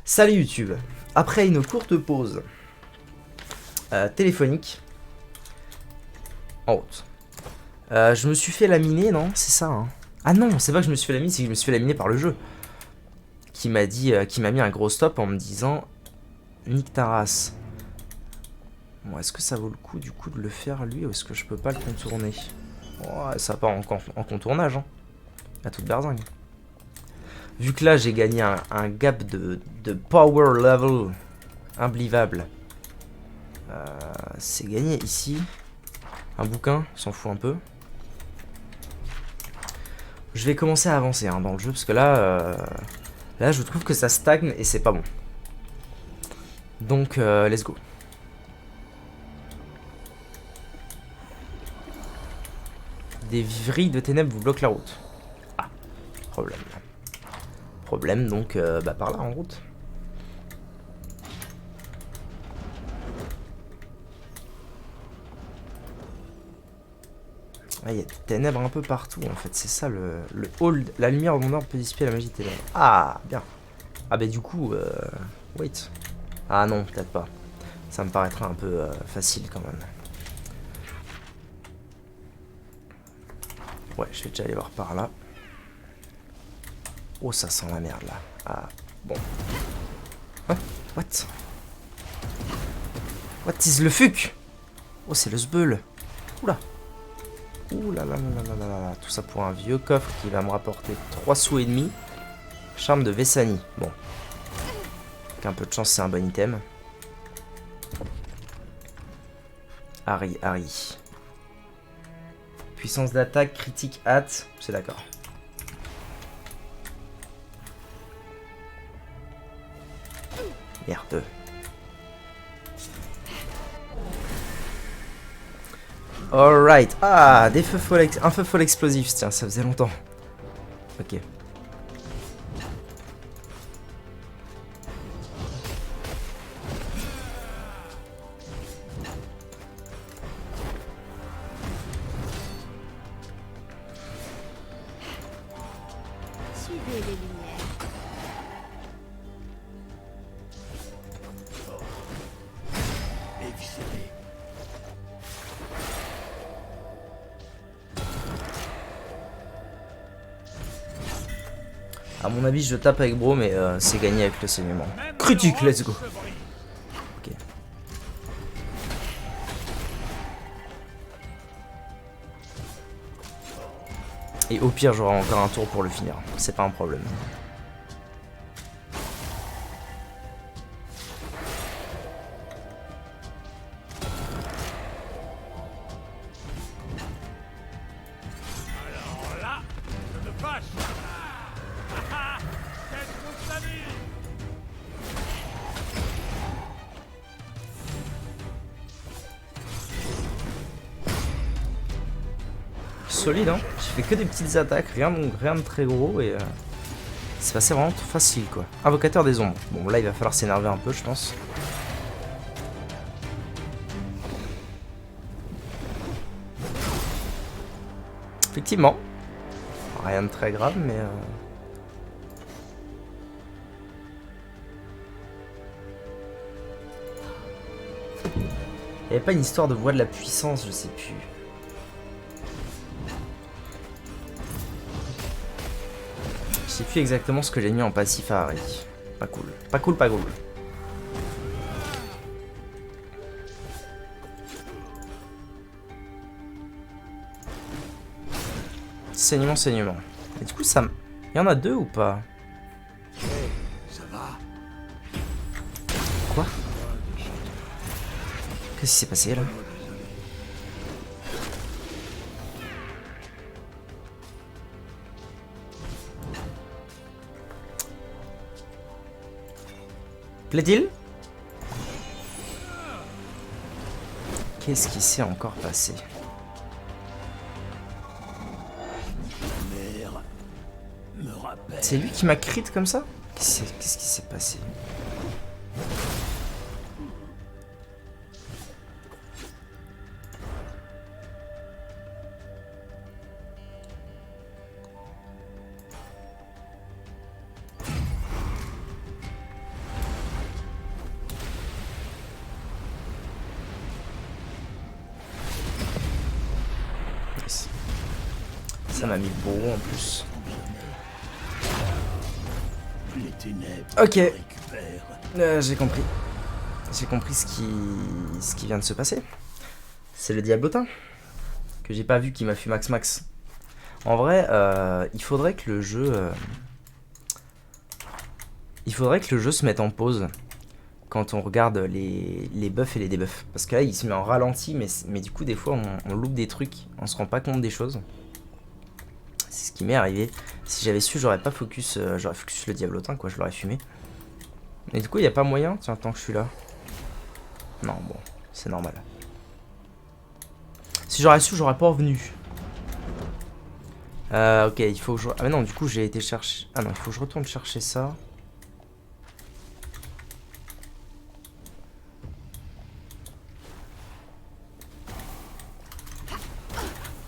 Salut YouTube. Après une courte pause téléphonique en route, je me suis fait laminer, non? C'est ça, hein? Ah non, c'est pas que je me suis fait laminer, c'est que je me suis fait laminer par le jeu. Qui m'a dit, qui m'a mis un gros stop en me disant nique ta race. Bon, est-ce que ça vaut le coup du coup de le faire lui ou est-ce que je peux pas le contourner? Ouais, ça part en contournage, hein. À toute berzingue. Vu que là j'ai gagné un gap de power level imbelievable. C'est gagné ici. Un bouquin, s'en fout un peu. Je vais commencer à avancer hein, dans le jeu parce que là, là je trouve que ça stagne et c'est pas bon. Donc let's go. Des vrilles de ténèbres vous bloquent la route. Ah, problème. Problème donc bah, par là en route. Ah, il y a des ténèbres un peu partout en fait, c'est ça le hold. La lumière au monde ordre peut dissiper la magie des ténèbres. Ah, bien. Ah bah du coup, wait. Ah non, peut-être pas. Ça me paraîtra un peu facile quand même. Ouais, je vais déjà aller voir par là. Oh, ça sent la merde là. Ah, bon. Hein? What? What is le fuck? Oh, c'est le sbeul. Oula. Ouh là là là là là là. Tout ça pour un vieux coffre qui va me rapporter 3 sous et demi. Charme de Vessani. Bon. Avec un peu de chance, c'est un bon item. Harry, Harry. Puissance d'attaque, critique, hâte. C'est d'accord. Merde. Alright. Ah, des feux folles, un feu folle explosif. Tiens, ça faisait longtemps. Ok. Suivez les lumières. À mon avis, je tape avec bro, mais c'est gagné avec le saignement. Critique, let's go. Ok. Et au pire, j'aurai encore un tour pour le finir. C'est pas un problème. Alors là, je me fâche. Qu'est-ce qu'on s'amuse? Solide, hein. J'ai fait que des petites attaques, rien de très gros et c'est passé vraiment tout facile quoi. Invocateur des ombres. Bon, là il va falloir s'énerver un peu, je pense. Effectivement. Rien de très grave, mais il n'y avait pas une histoire de voix de la puissance, je sais plus. Je sais plus exactement ce que j'ai mis en passif à Harry. Pas cool. Pas cool, pas cool. Saignement, saignement. Et du coup, ça... Il y en a deux ou pas? Ça va? Quoi? Qu'est-ce qui s'est passé là? Plaît-il? Qu'est-ce qui s'est encore passé? Mère me rappelle. C'est lui qui m'a crit comme ça? Qu'est-ce qui s'est passé? Ça m'a mis le bourreau en plus. Les ténèbres Ok. me récupèrent. J'ai compris. J'ai compris ce qui vient de se passer. C'est le diablotin. Que j'ai pas vu qui m'a fait max. En vrai, il faudrait que le jeu... il faudrait que le jeu se mette en pause quand on regarde les buffs et les debuffs. Parce que là, il se met en ralenti, mais du coup, des fois, on loupe des trucs. On se rend pas compte des choses. C'est ce qui m'est arrivé. Si j'avais su, j'aurais pas focus... j'aurais focus le diablotin, quoi. Je l'aurais fumé. Et du coup, il n'y a pas moyen, tiens, tant que je suis là. Non, bon, c'est normal. Si j'aurais su, j'aurais pas revenu. Ok, il faut que je... Ah mais non, du coup, j'ai été chercher... Ah non, il faut que je retourne chercher ça.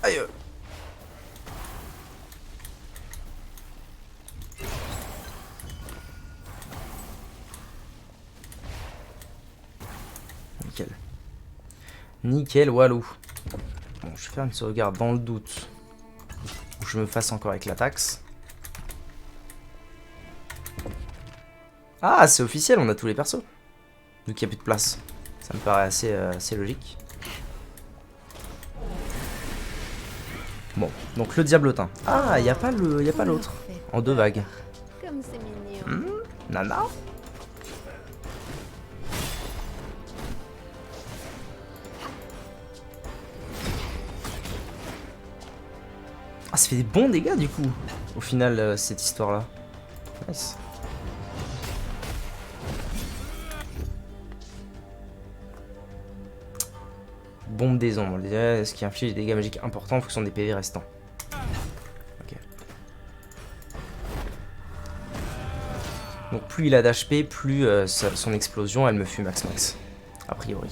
Aïe. Nickel. Nickel, walou. Bon, je vais faire une sauvegarde dans le doute. Où je me fasse encore avec la taxe. Ah, c'est officiel, on a tous les persos. Donc il n'y a plus de place. Ça me paraît assez logique. Bon, donc le diablotin. Ah, il n'y a pas l'autre. En deux vagues. Comme c'est mignon. Nana. Ah, ça fait des bons dégâts du coup, au final, cette histoire-là. Nice. Bombe des ombres, ce qui inflige des dégâts magiques importants en fonction des PV restants. Ok. Donc plus il a d'HP, plus son explosion, elle me fume max. A priori.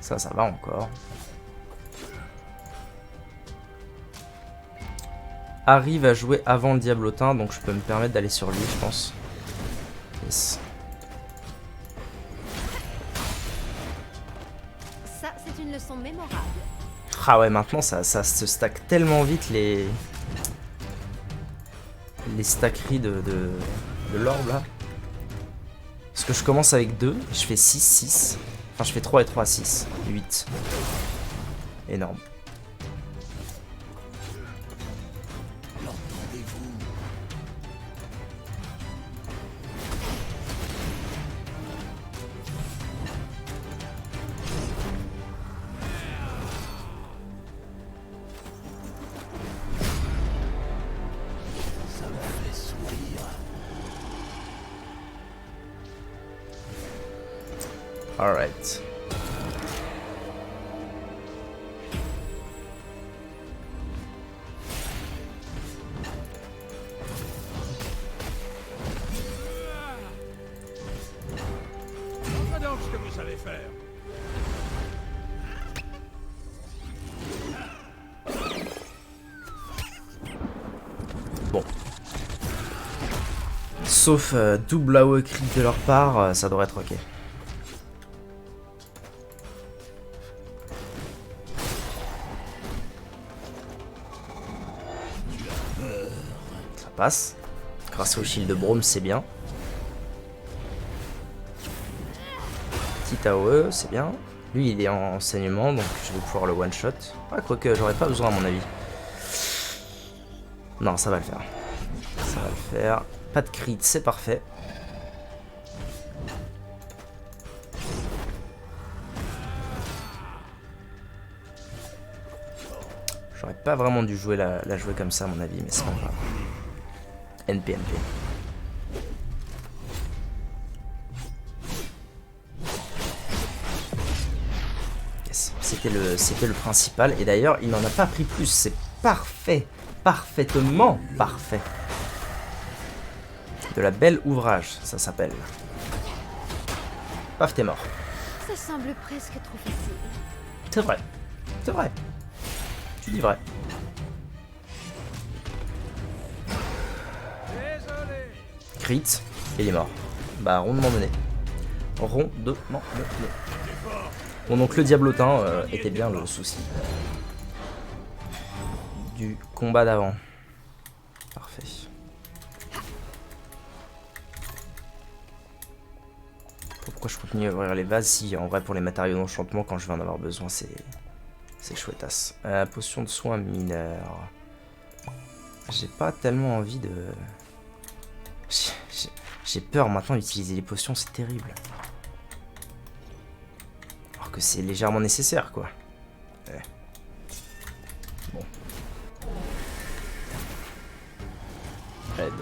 Ça va encore. Arrive à jouer avant le diablotin, donc je peux me permettre d'aller sur lui, je pense. Yes. Ça, c'est une leçon mémorable. Ah ouais, maintenant ça se stack tellement vite les stackeries de l'orbe là. Parce que je commence avec 2, je fais 6. Enfin, je fais 3 et 3, 6, 8. Énorme. Alright. Montrez donc ce que vous savez faire. Bon. Sauf double AOE crit de leur part, ça devrait être ok. Ça passe. Grâce au shield de Braum, c'est bien. Petit AOE, c'est bien. Lui, il est en enseignement, donc je vais pouvoir le one-shot. Ah, quoique, j'aurais pas besoin à mon avis. Non, ça va le faire. Ça va le faire. Pas de crit, c'est parfait. J'aurais pas vraiment dû jouer la jouer comme ça à mon avis, mais c'est pas grave. NP. Yes. C'était le principal. Et d'ailleurs, il n'en a pas pris plus. C'est parfait. Parfaitement parfait. De la belle ouvrage, ça s'appelle. Paf, t'es mort. Ça semble presque trop facile. C'est vrai. C'est vrai. Tu dis vrai. Désolé. Crit. Et il est mort. Bah, rondement mené. Rondement mené. Bon, donc le diablotin était bien le souci. du combat d'avant. Parfait. Pourquoi je continue à ouvrir les vases si en vrai pour les matériaux d'enchantement quand je vais en avoir besoin c'est chouettasse. Potion de soins mineurs. J'ai pas tellement envie de... J'ai peur maintenant d'utiliser les potions, c'est terrible. Alors que c'est légèrement nécessaire quoi. Ouais. Bon. Red.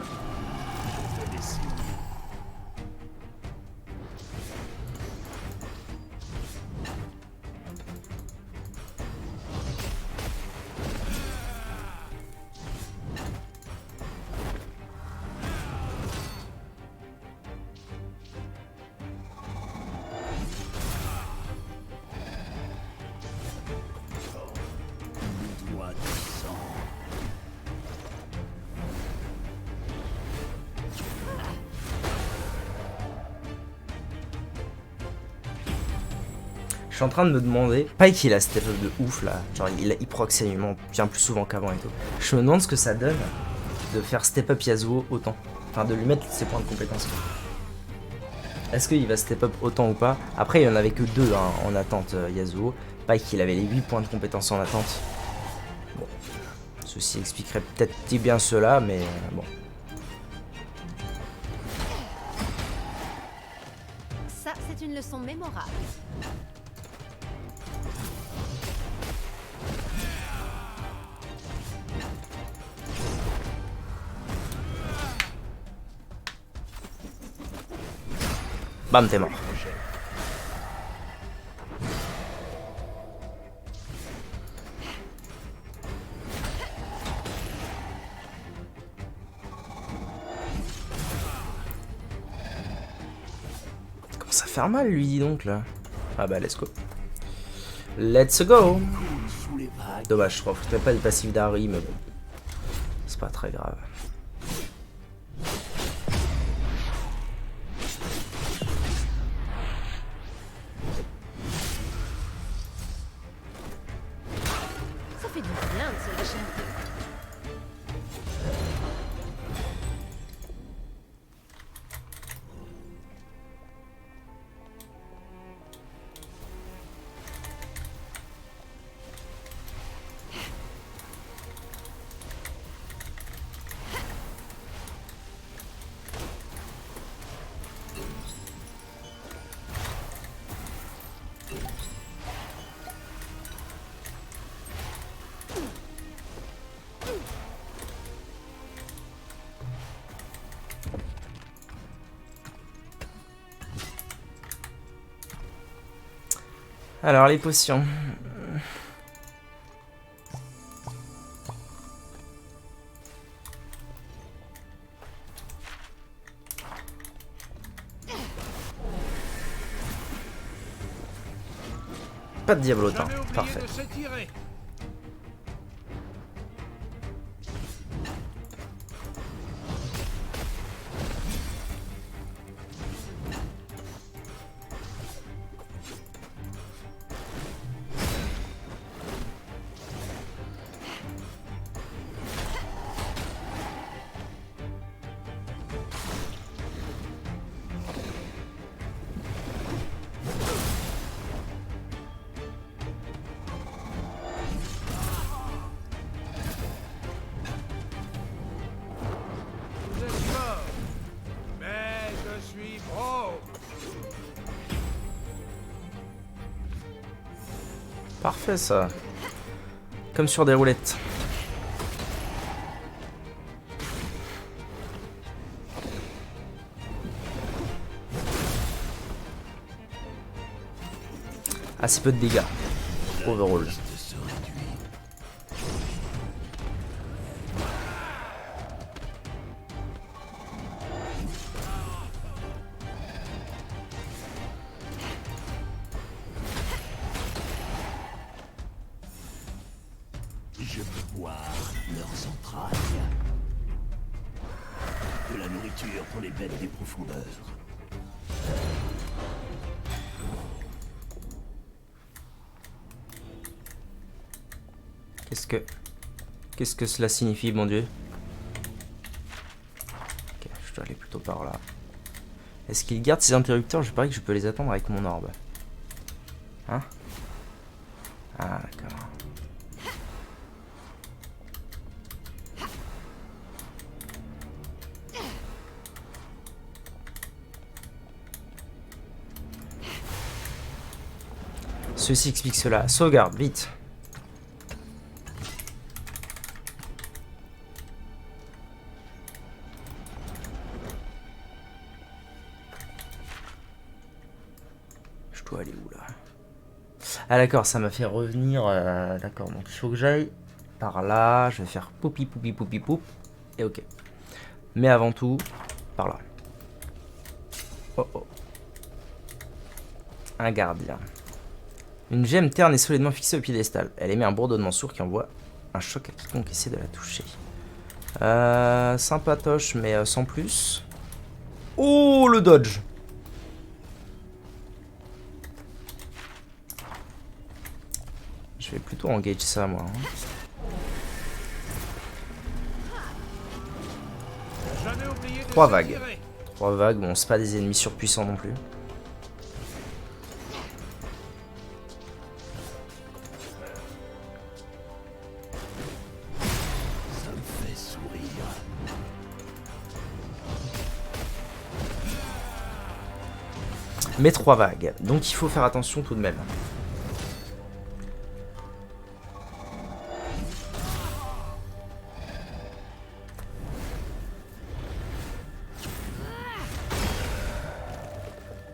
Je suis en train de me demander, Pike il a step up de ouf là, genre il proc saignement bien plus souvent qu'avant et tout. Je me demande ce que ça donne de faire step up Yasuo autant, enfin de lui mettre ses points de compétence. Est-ce qu'il va step up autant ou pas? Après il y en avait que 2 hein, en attente Yasuo, Pike il avait les 8 points de compétence en attente. Bon, ceci expliquerait peut-être bien cela, mais bon. Ça, c'est une leçon mémorable. Bam, t'es mort. Commence à faire mal lui, dis donc là. Ah bah, let's go. Let's go. Dommage, je crois que je pas le passif d'Harry, mais bon. C'est pas très grave. Ça fait du bien de se lâcher un peu. Alors, les potions. Pas de diablotin, Jamais oublier parfait. de s'étirer. Vous êtes fort, mais je suis pro. Parfait ça. Comme sur des roulettes. Assez peu de dégâts. Overall. Je peux boire leurs entrailles. De la nourriture pour les bêtes des profondeurs. Qu'est-ce que... Qu'est-ce que cela signifie, mon dieu? Ok, je dois aller plutôt par là. Est-ce qu'il garde ses interrupteurs? Je parie que je peux les attendre avec mon orbe. Hein? Ah, d'accord. Ceci explique cela. Sauvegarde, vite. Je dois aller où là? Ah d'accord, ça m'a fait revenir. D'accord, donc il faut que j'aille par là. Je vais faire poupi poupi poupi poup. Et ok. Mais avant tout, par là. Oh oh. Un gardien. Une gemme terne est solidement fixée au piédestal. Elle émet un bourdonnement sourd qui envoie un choc à quiconque essaie de la toucher. Sympatoche, mais sans plus. Oh, le dodge! Je vais plutôt engage ça, moi. Hein. 3 vagues. 3 vagues, bon, c'est pas des ennemis surpuissants non plus. Mais 3 vagues, donc il faut faire attention tout de même.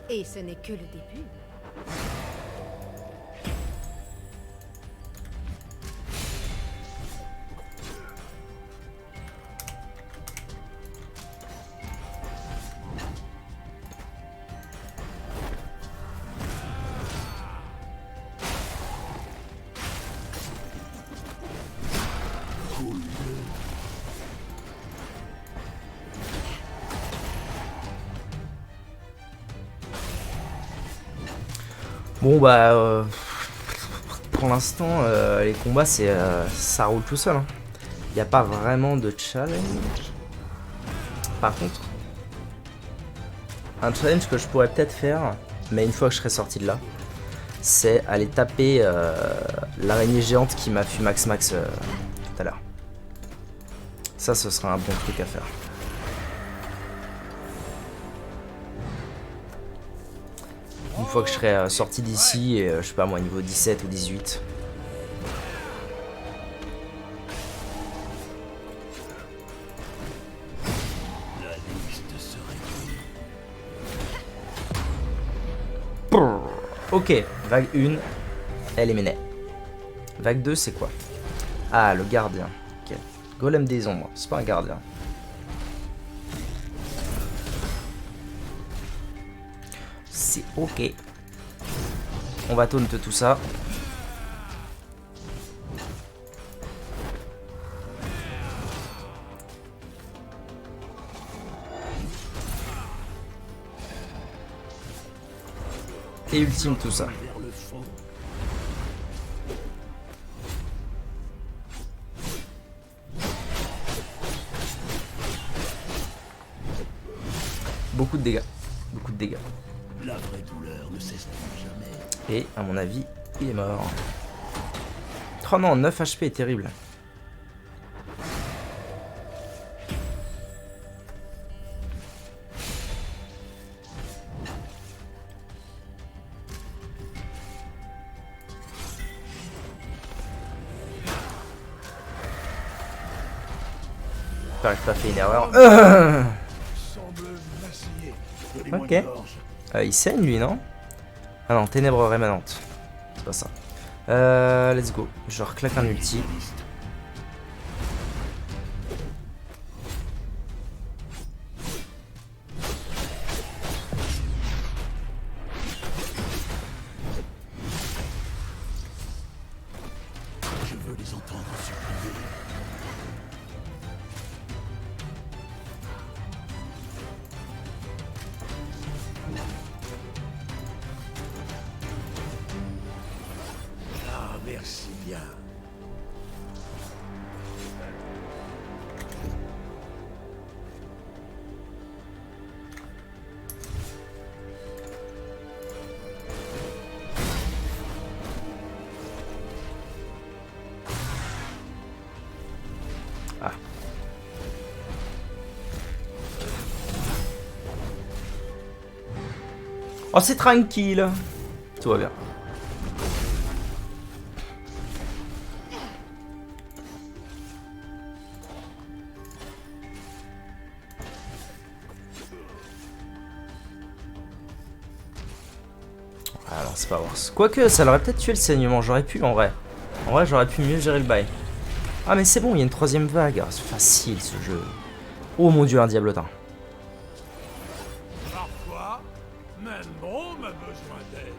Et ce n'est que le début. Bon bah pour l'instant les combats c'est ça roule tout seul. Il n'y a pas vraiment de challenge. Par contre, un challenge que je pourrais peut-être faire, mais une fois que je serai sorti de là, c'est aller taper l'araignée géante qui m'a fait max tout à l'heure. Ça, ce sera un bon truc à faire. Une fois que je serai sorti d'ici, et je sais pas moi, niveau 17 ou 18. Ok, vague 1, elle est menée. Vague 2, c'est quoi? Ah, le gardien. Ok. Golem des ombres, c'est pas un gardien. C'est ok. On va taunt tout ça. Et ultime tout ça. Beaucoup de dégâts. Beaucoup de dégâts. La vraie douleur ne cesse jamais. Et à mon avis, il est mort. Oh non, 9 HP est terrible. J'espère que j'ai pas fait une erreur. Ok. Il saigne lui, non? Ah non, ténèbres rémanentes. C'est pas ça. Let's go. Je reclaque un ulti. Je veux les entendre supplier. Ah, merci bien. Oh, c'est tranquille. Tout va bien. Alors c'est pas worse. Quoique ça l'aurait peut-être tué le saignement, j'aurais pu en vrai. En vrai j'aurais pu mieux gérer le bail. Ah mais c'est bon, il y a une troisième vague. Ah, c'est facile ce jeu. Oh mon dieu, un diablotin. Parfois, même Brome a besoin d'aide.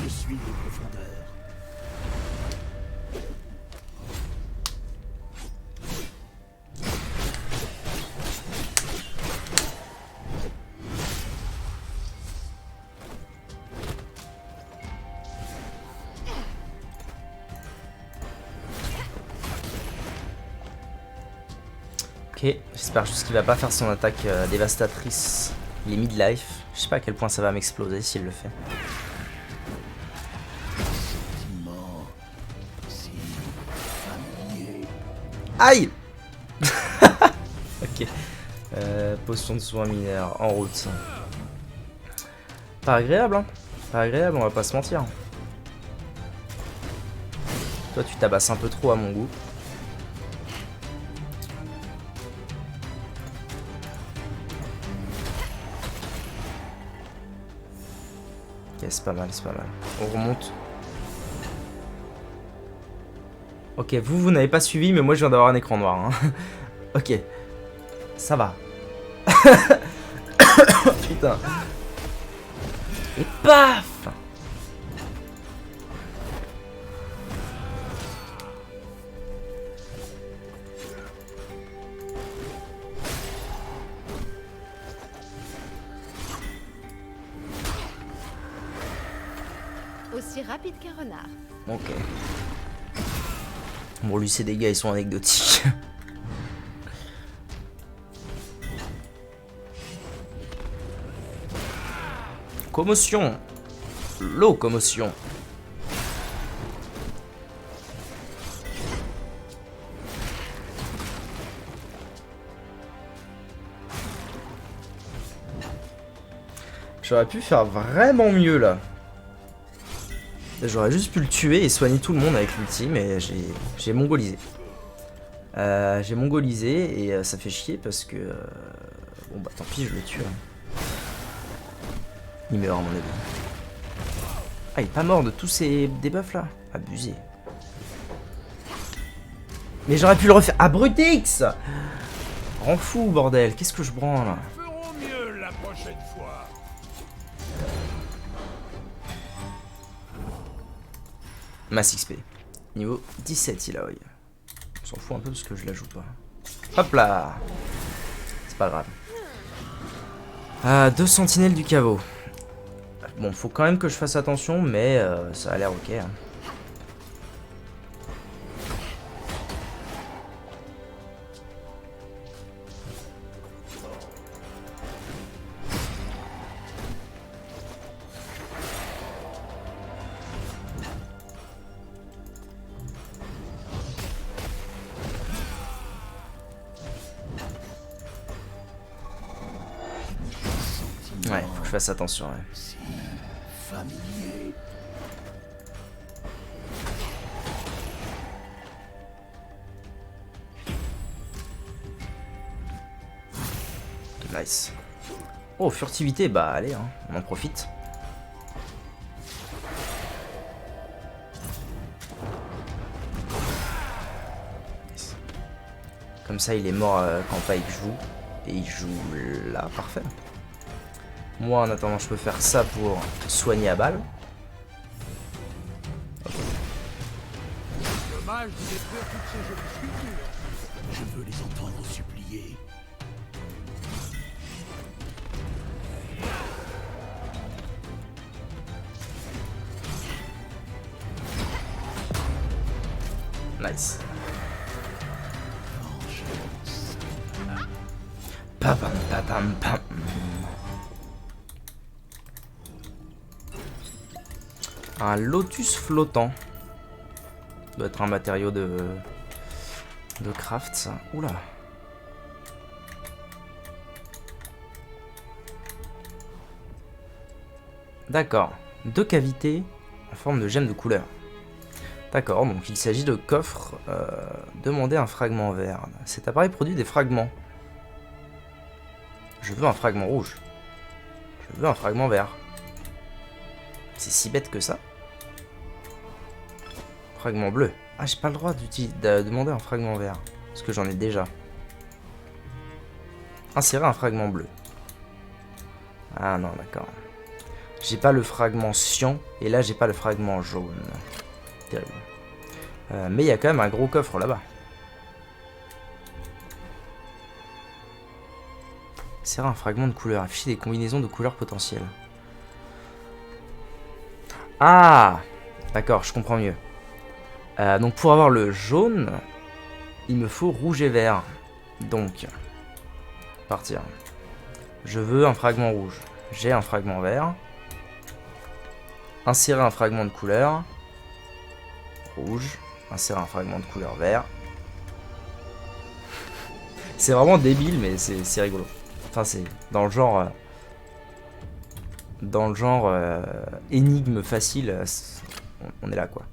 Je suis les profondeurs. Ok, j'espère juste qu'il va pas faire son attaque dévastatrice. Il est mid-life. Je sais pas à quel point ça va m'exploser s'il le fait. Aïe. Ok. Potion de soins mineurs en route. Pas agréable, hein. Pas agréable, on va pas se mentir. Toi, tu tabasses un peu trop à mon goût. Ok, c'est pas mal, c'est pas mal. On remonte. Ok, vous n'avez pas suivi, mais moi je viens d'avoir un écran noir. Hein. Ok. Ça va. Putain. Et paf! Aussi rapide qu'un renard. Ok. Bon, lui, ses dégâts, ils sont anecdotiques. Commotion. Locomotion. J'aurais pu faire vraiment mieux là. J'aurais juste pu le tuer et soigner tout le monde avec l'ulti, mais j'ai mongolisé. J'ai mongolisé et ça fait chier parce que... bon bah tant pis, je le tue. Hein. Il meurt à mon avis. Ah, il est pas mort de tous ces debuffs là. Abusé. Mais j'aurais pu le refaire. Ah, Brutix! Rends fou, bordel. Qu'est-ce que je branle? Ferons mieux la prochaine fois. Mass XP. Niveau 17, il a. On s'en fout un peu parce que je la joue pas. Hop là! C'est pas grave. Ah, 2 sentinelles du caveau. Bon, faut quand même que je fasse attention, mais ça a l'air ok. Hein. Ouais, faut que je fasse attention. Ouais. Si familier. Nice. Oh, furtivité, bah allez, hein, on en profite. Nice. Comme ça, il est mort quand Pike joue. Et il joue là, parfait. Moi, en attendant, je peux faire ça pour soigner à balle. Okay. Dommage de détruire toutes ces jolies sculptures. Je veux les entendre supplier. Nice. Papam, papam, pam. Un lotus flottant. Ça doit être un matériau de craft, ça. Oula. D'accord. 2 cavités en forme de gemmes de couleur. D'accord, donc il s'agit de coffres. Demander un fragment vert. Cet appareil produit des fragments. Je veux un fragment rouge. Je veux un fragment vert. C'est si bête que ça. Fragment bleu. Ah, j'ai pas le droit de demander un fragment vert. Parce que j'en ai déjà. Insérer un fragment bleu. Ah non, d'accord. J'ai pas le fragment cyan. Et là, j'ai pas le fragment jaune. Terrible. Mais il y a quand même un gros coffre là-bas. Insérer un fragment de couleur. Afficher des combinaisons de couleurs potentielles. Ah! D'accord, je comprends mieux. Donc pour avoir le jaune, il me faut rouge et vert. Donc, partir. Je veux un fragment rouge. J'ai un fragment vert. Insérer un fragment de couleur. Rouge. Insérer un fragment de couleur vert. C'est vraiment débile, mais c'est rigolo. Enfin, c'est dans le genre... énigme facile, on est là, quoi.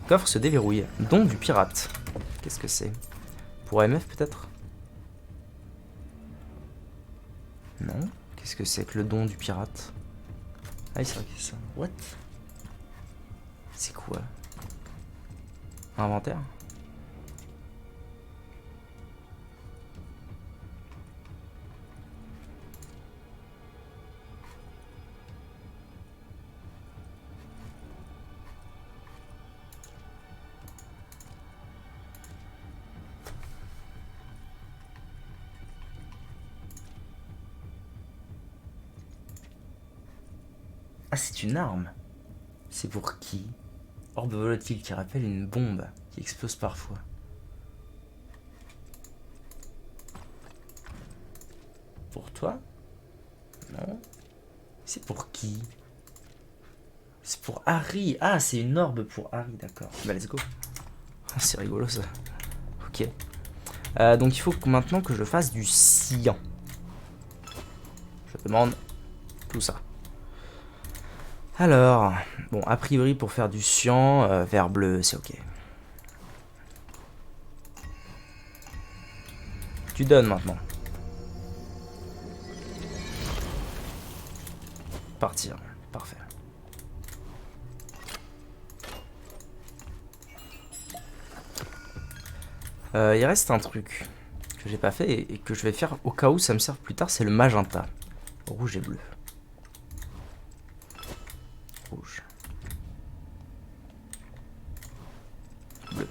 Coffre se déverrouille. Don du pirate. Qu'est-ce que c'est? Pour AMF, peut-être? Non. Qu'est-ce que c'est que le don du pirate? Ah oui, c'est vrai que c'est ça. What? C'est quoi? Inventaire? Ah, c'est une arme. C'est pour qui? Orbe volatile qui rappelle une bombe qui explose parfois. Pour toi? Non. C'est pour qui? C'est pour Harry. Ah, c'est une orbe pour Harry, d'accord. Bah, let's go. Oh, c'est rigolo ça. Ok. Donc il faut maintenant que je fasse du cyan. Je demande tout ça. Alors, bon, a priori pour faire du cyan, vert bleu, c'est ok. Tu donnes maintenant. Partir, parfait. Il reste un truc que j'ai pas fait et que je vais faire au cas où ça me serve plus tard, c'est le magenta. Rouge et bleu. Rouge. Bleu.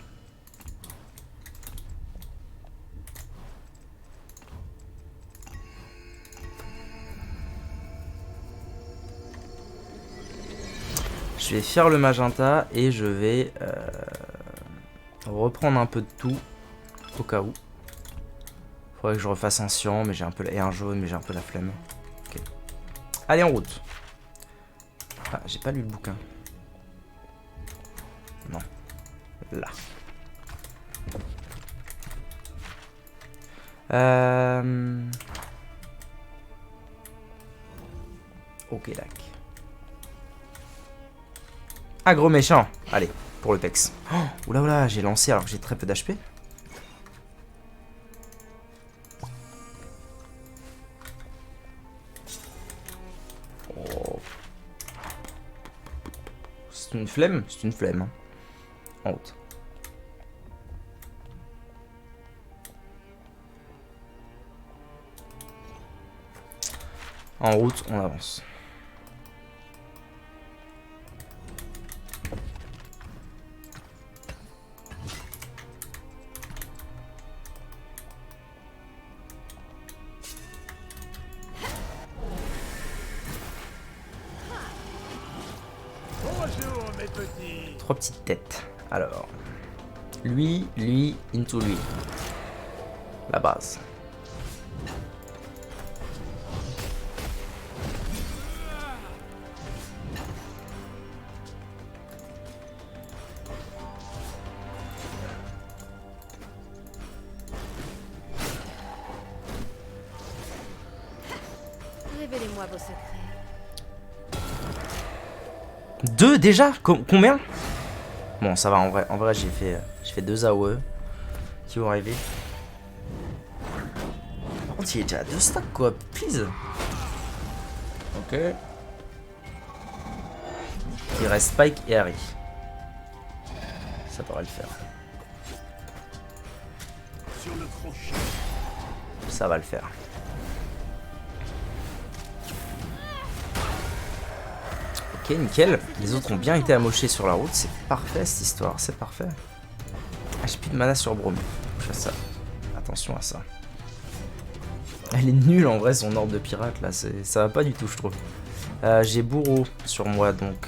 Je vais faire le magenta et je vais reprendre un peu de tout au cas où. Faudrait que je refasse un cyan mais j'ai un peu et un jaune mais j'ai un peu la flemme. Ok. Allez, en route. Ah, j'ai pas lu le bouquin. Non. Là. Ok, d'accord. Ah, gros méchant. Allez, pour le pex. Oh, oula, oula, j'ai lancé alors que j'ai très peu d'HP. Oh. C'est une flemme? C'est une flemme. Hein. En route. En route, on avance. Bonjour mes petits. 3 petites têtes. Alors, lui, into lui. La base. Révélez-moi vos secrets. 2 déjà? Combien? Bon, ça va, en vrai j'ai fait 2 AOE qui vont arriver. Par contre, il est déjà à 2 stacks quoi, please. Ok. Il reste Spike et Harry. Ça devrait le faire. Sur le crochet. Ça va le faire. Ok, nickel. Les autres ont bien été amochés sur la route. C'est parfait cette histoire, c'est parfait. Ah, j'ai plus de mana sur Brome. Je fais ça. Attention à ça. Elle est nulle en vrai son ordre de pirate là. Ça va pas du tout je trouve. J'ai bourreau sur moi donc.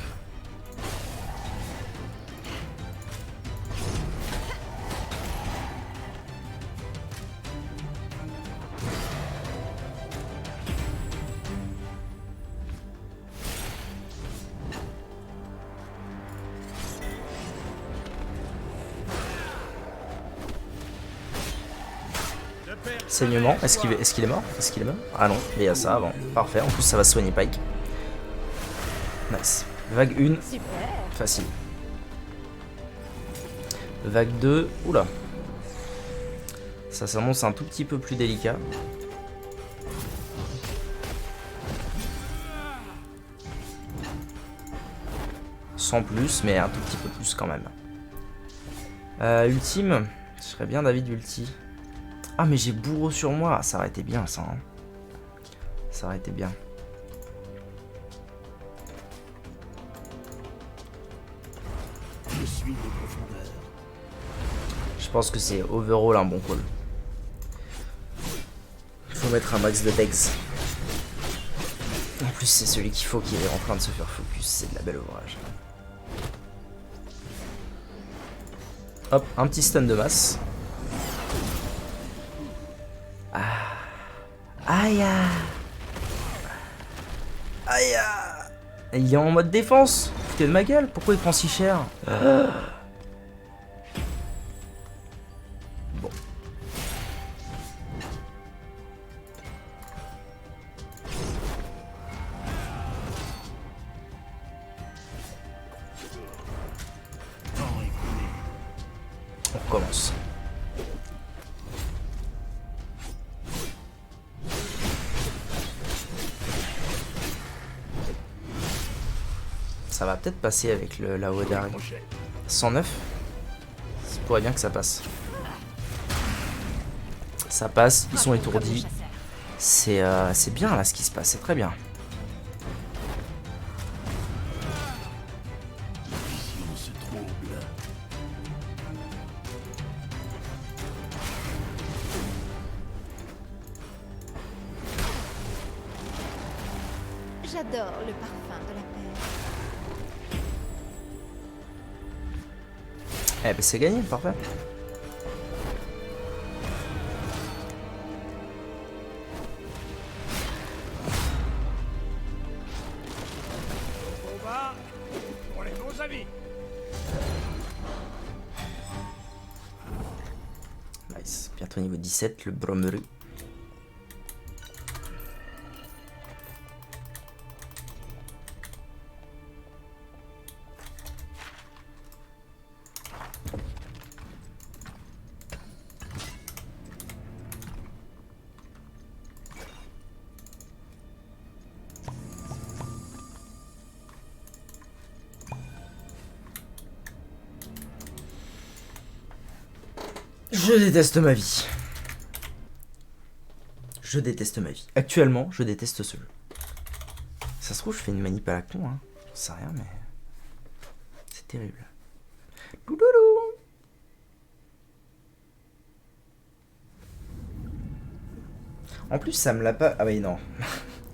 Saignement, est-ce qu'il est mort? Est-ce qu'il est mort? Ah non, mais il y a ça avant. Parfait, en plus ça va soigner Pike. Nice. Vague 1, Super. facile. Vague 2, oula. Ça s'annonce un tout petit peu plus délicat. Sans plus, mais un tout petit peu plus quand même. Ultime, je serais bien David ulti. Ah mais j'ai bourreau sur moi, ça aurait été bien ça. Hein. Ça aurait été bien. Je suis de profondeur. Je pense que c'est overall un bon call. Il faut mettre un max de dex. En plus c'est celui qu'il faut qui est en train de se faire focus, c'est de la belle ouvrage. Hop, un petit stun de masse. Aïe. Aïe. Il est en mode défense. Foutez de ma gueule. Pourquoi il prend si cher? Bon. On recommence. Ça va peut-être passer avec la haut d'arrêt. 109. Ça pourrait bien que ça passe. Ça passe, ils sont étourdis. C'est bien là ce qui se passe, c'est très bien. Vision se trouble. J'adore le parfum de la paix. Eh ben c'est gagné, parfait. Combat pour les bons amis. Nice. Bientôt niveau 17, le Bromeru. Je déteste ma vie. Je déteste ma vie. Actuellement, je déteste ce jeu. Ça se trouve, je fais une manip à la con, hein. J'en sais rien, mais... c'est terrible. Louloulou. En plus, ça me l'a pas... Ah oui, non.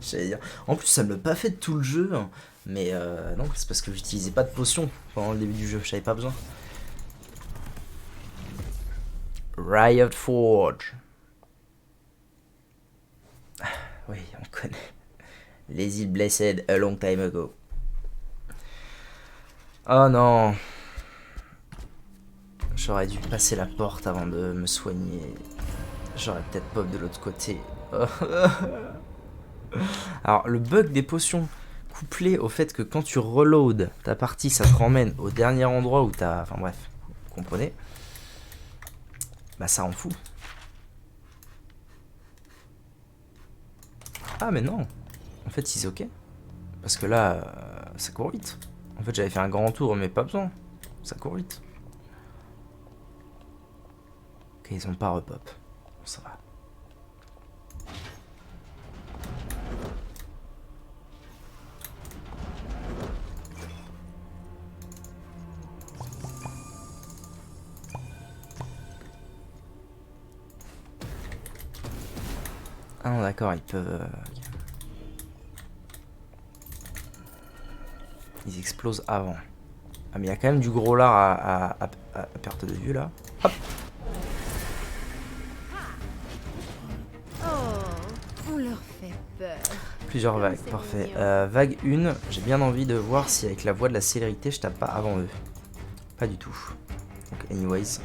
J'allais dire... En plus, ça me l'a pas fait de tout le jeu. Hein. Mais non, c'est parce que j'utilisais pas de potion pendant le début du jeu. J'avais pas besoin. Riot Forge. Ah, oui, on connaît. Les îles Blessed a long time ago. Oh non. J'aurais dû passer la porte avant de me soigner. J'aurais peut-être pop de l'autre côté. Alors, le bug des potions, couplé au fait que quand tu reload ta partie, ça te ramène au dernier endroit où t'as... Enfin bref, vous comprenez. Bah ça rend fou. Ah mais non. En fait, si c'est ok. Parce que là, ça court vite. En fait, j'avais fait un grand tour, mais pas besoin. Ça court vite. Ok, ils ont pas repop. Bon, ça va. Ah non, d'accord, ils peuvent... ok. Ils explosent avant. Ah mais il y a quand même du gros lard à perte de vue là. Hop. Oh, on leur fait peur. Plusieurs vagues, c'est parfait. mignon. Vague 1, j'ai bien envie de voir si avec la voie de la célérité je tape pas avant eux. Pas du tout. Donc anyways.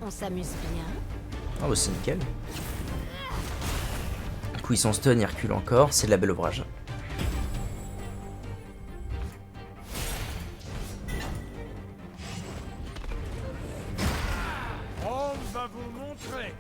On s'amuse bien. Ah bah c'est nickel. Du coup ils sont stun, ils reculent encore, c'est de la belle ouvrage. On va vous montrer.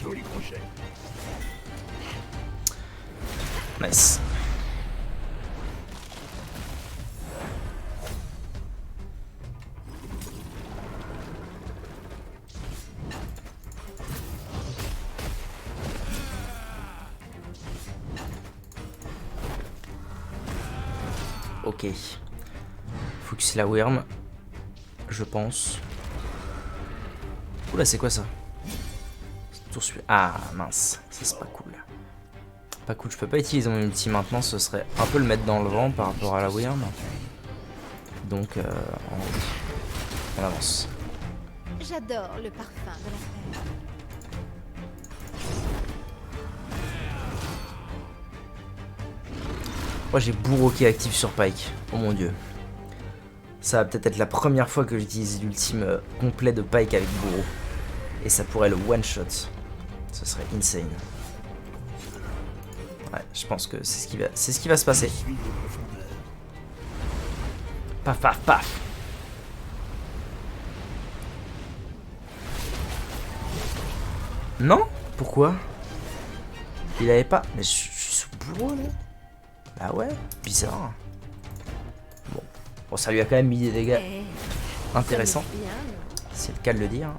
Joli crochet. Nice. Ok. Focus la worm. Je pense. Oula, c'est quoi ça? Ah mince, ça c'est pas cool. Pas cool, je peux pas utiliser mon ulti maintenant, ce serait un peu le mettre dans le vent par rapport à la worm. Donc on avance. J'adore le parfum de la paix. Moi j'ai Bourreau qui est actif sur Pyke. Oh mon dieu. Ça va peut-être être la première fois que j'utilise l'ultime complet de Pyke avec Bourreau. Et ça pourrait le one shot. Ce serait insane. Ouais, je pense que c'est ce qui va se passer. Suis les profondeurs. Paf paf paf. Non? Pourquoi? Il avait pas... Mais je suis sous Bourreau là? Bah ouais, bizarre. Bon, ça lui a quand même mis des dégâts Eh, intéressants. s'amuse bien, non? C'est le cas de le dire.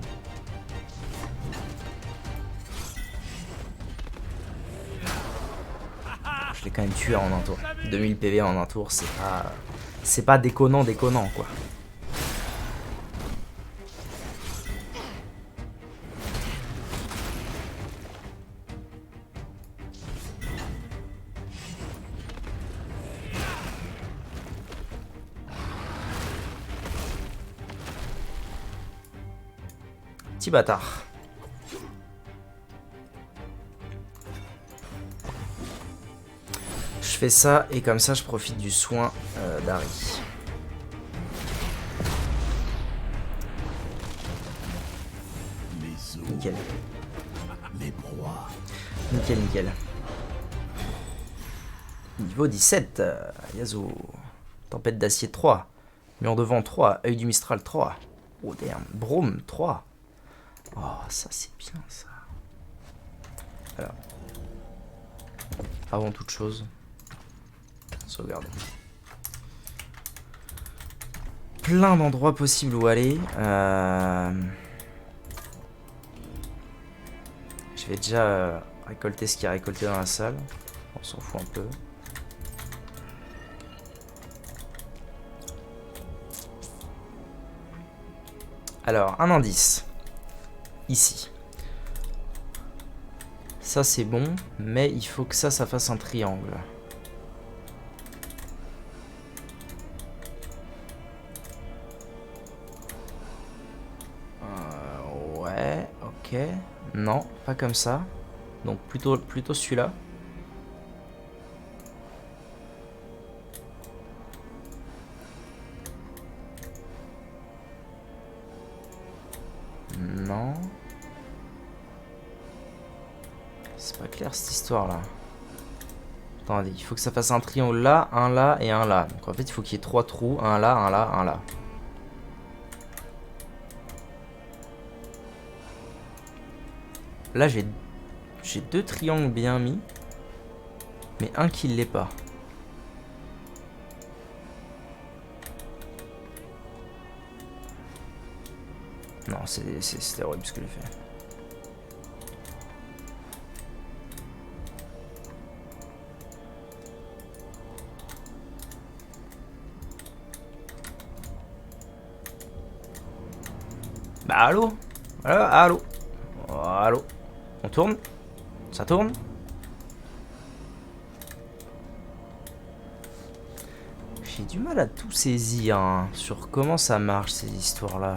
Je l'ai quand même tué en un tour. 2000 PV en un tour, c'est pas déconnant quoi. Petit bâtard. Je fais ça et comme ça je profite du soin d'Harry. Mes os, Nickel. mes proies. Nickel, nickel. Niveau 17, Yasuo. Tempête d'acier 3. Mur de vent 3. Œil du Mistral 3. Oh damn. Brome 3. Oh, ça c'est bien ça. Alors. Avant toute chose, sauvegarde. Plein d'endroits possibles où aller. Je vais déjà récolter ce qu'il y a récolté dans la salle. On s'en fout un peu. Alors, un indice. Ici. Ça, c'est bon, mais il faut que ça fasse un triangle. Ouais, ok. Non, pas comme ça. Donc, plutôt celui-là. Non. C'est pas clair cette histoire là. Attendez, il faut que ça fasse un triangle là et un là. Donc en fait il faut qu'il y ait 3 trous, un là, un là, un là. Là j'ai 2 triangles bien mis, mais un qui l'est pas. Non, c'est horrible ce que j'ai fait. Bah allô? Allô? Allô? On tourne? Ça tourne? J'ai du mal à tout saisir hein, sur comment ça marche ces histoires-là.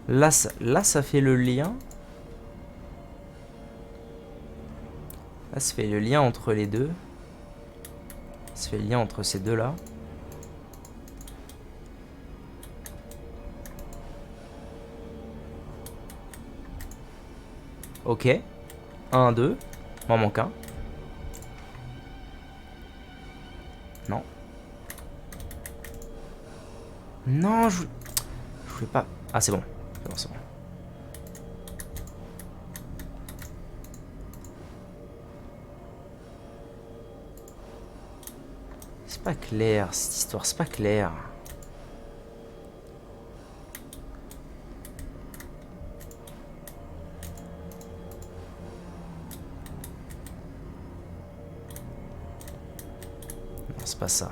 Là, ça fait le lien. Là, ça fait le lien entre les deux. Ça fait le lien entre ces deux-là. Ok. 1, 2. M'en manque un. Non. Non, je voulais pas... Ah, c'est bon. C'est bon, c'est bon. C'est pas clair, cette histoire, c'est pas clair. Non, c'est pas ça.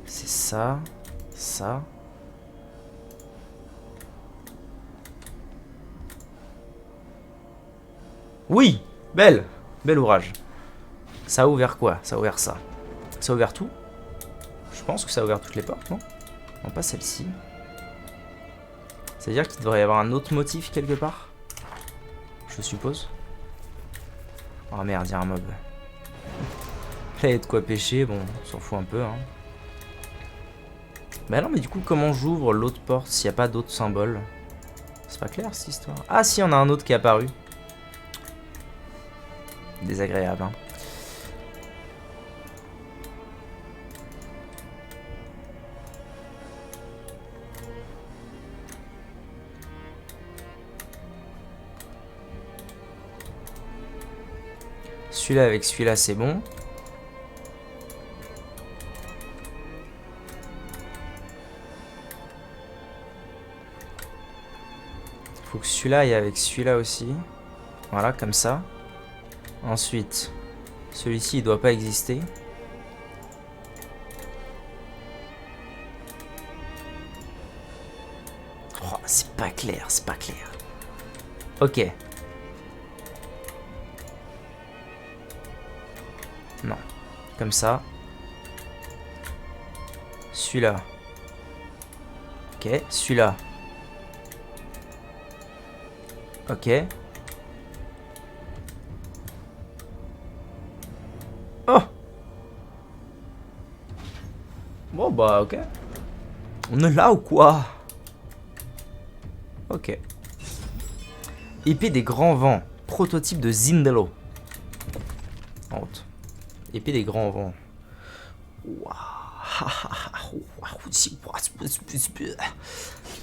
C'est ça, ça. Oui, belle ouvrage. Ça a ouvert quoi? Ça a ouvert ça. Ça a ouvert tout? Je pense que ça a ouvert toutes les portes, non? Non, pas celle-ci. C'est-à-dire qu'il devrait y avoir un autre motif quelque part? Je suppose. Oh merde, il y a un mob. Là, il y a de quoi pêcher, bon, on s'en fout un peu, hein. Bah non, mais du coup, comment j'ouvre l'autre porte s'il n'y a pas d'autres symboles? C'est pas clair, cette histoire. Ah si, on a un autre qui est apparu. Désagréable, hein. Celui-là avec celui-là, c'est bon. Faut que celui-là aille avec celui-là aussi. Voilà, comme ça. Ensuite, celui-ci, il doit pas exister. Oh, c'est pas clair, c'est pas clair. Ok. Non. Comme ça. Celui-là. Ok. Celui-là. Ok. Oh! Bon bah ok. On est là ou quoi? Ok. Épée des grands vents. Prototype de Zindello. Honte. Épée des grands vents.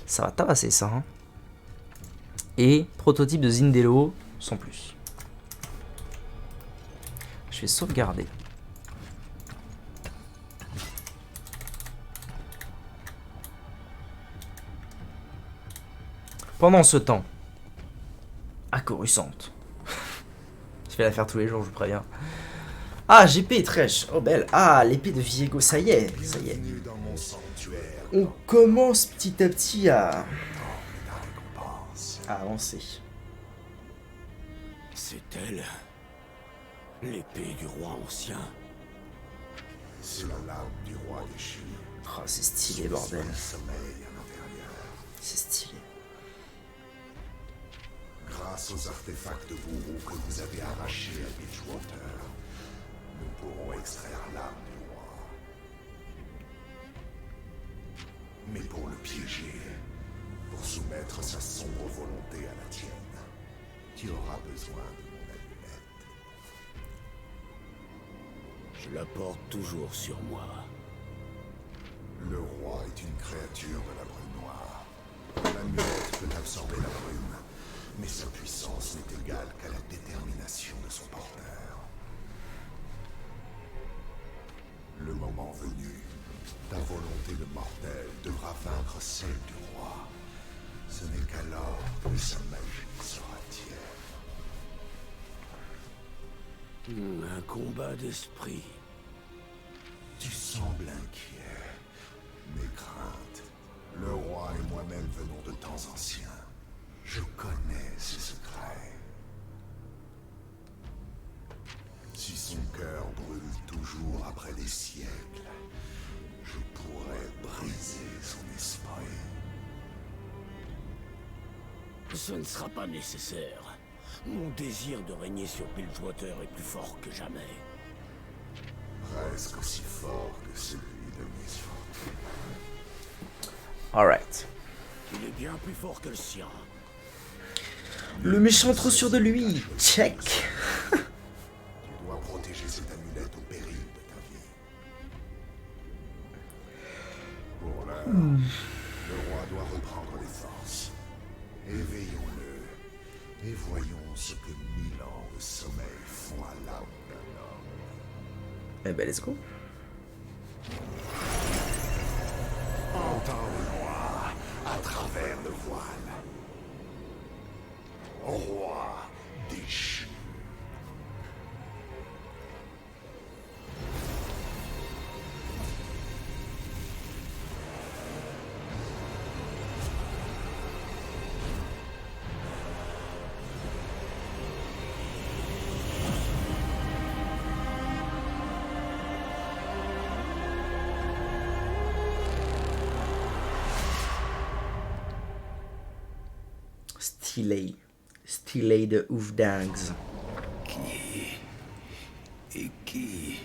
Ça va tabasser ça. Hein. Et prototype de Zindello sans plus. Je vais sauvegarder. Pendant ce temps, accourusante. Je vais la faire tous les jours, je vous préviens. Ah, GP Trèche. Oh belle. Ah, l'épée de Viego, ça y est, ça y est. Bienvenue dans mon sanctuaire. On commence petit à petit à avancer. C'est elle, l'épée du roi ancien. C'est la lame du roi déchu. Oh, c'est stylé, bordel. Sommeil à l'intérieur. C'est stylé. Grâce aux artefacts bourreaux que vous avez arrachés à Beachwater, nous pourrons extraire l'âme du roi. Mais pour le piéger, pour soumettre sa sombre volonté à la tienne, tu auras besoin de mon amulette. Je la porte toujours sur moi. Le roi est une créature de la brume noire. L'amulette peut absorber la brume, mais sa puissance n'est égale qu'à la détermination de son porteur. Le moment venu, ta volonté de mortel devra vaincre celle du roi. Ce n'est qu'alors que sa magie sera tienne. Un combat d'esprit. Tu sembles inquiet. Mes craintes. Le roi et moi-même venons de temps anciens. Je connais ses secrets. Si son cœur brûle toujours après des siècles, je pourrais briser son esprit. Ce ne sera pas nécessaire. Mon désir de régner sur Bilgewater est plus fort que jamais. Presque aussi fort que celui de Misfortune. Alright. Il est bien plus fort que le sien. Le méchant trop sûr de lui. Check. Tu dois protéger cette amulette au péril de ta vie. Pour l'heure, le roi doit reprendre les forces. Éveillons-le et voyons ce que 1000 ans de sommeil font à l'âme d'un homme. Eh ben, let's go. Entends le roi à travers le voile. Roi déchu. Stylé. Stylé de ouf dingues. Qui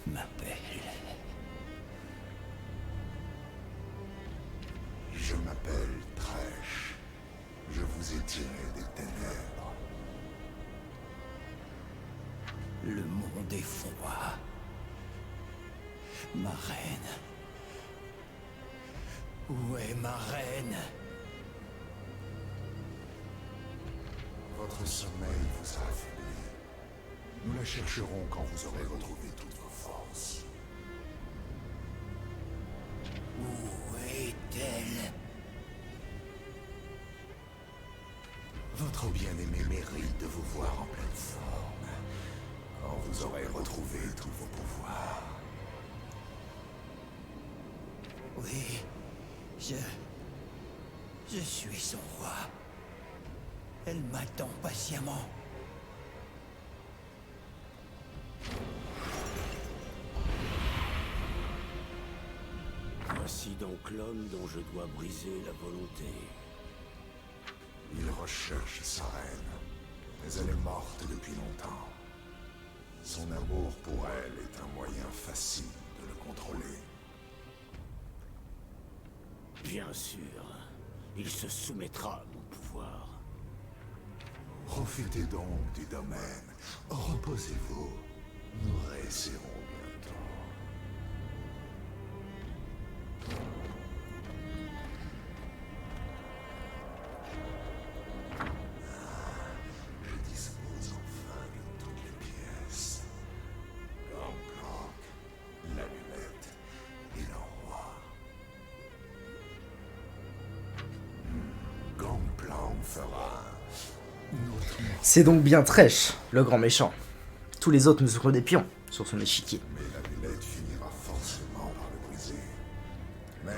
m'appelle? Je m'appelle Thresh. Je vous ai tiré des ténèbres. Le monde est froid. Ma reine. Où est ma reine? Votre sommeil vous a affaibli. Nous la chercherons quand vous aurez retrouvé toutes vos forces. Où est-elle? Votre bien-aimé mérite de vous voir en pleine forme, quand vous aurez retrouvé tous vos pouvoirs. Oui, je suis son roi. Elle m'attend patiemment. Voici donc l'homme dont je dois briser la volonté. Il recherche sa reine, mais elle est morte depuis longtemps. Son amour pour elle est un moyen facile de le contrôler. Bien sûr, il se soumettra à mon pouvoir. Profitez donc du domaine. Reposez-vous. Nous réussirons bientôt. Je dispose enfin de toutes les pièces. Gangplank, l'amulette et le roi. Gangplank fera notre... C'est donc bien Thresh, le grand méchant. Tous les autres ne sont que des pions sur son échiquier. Mais l'amulette finira forcément par le briser. Mais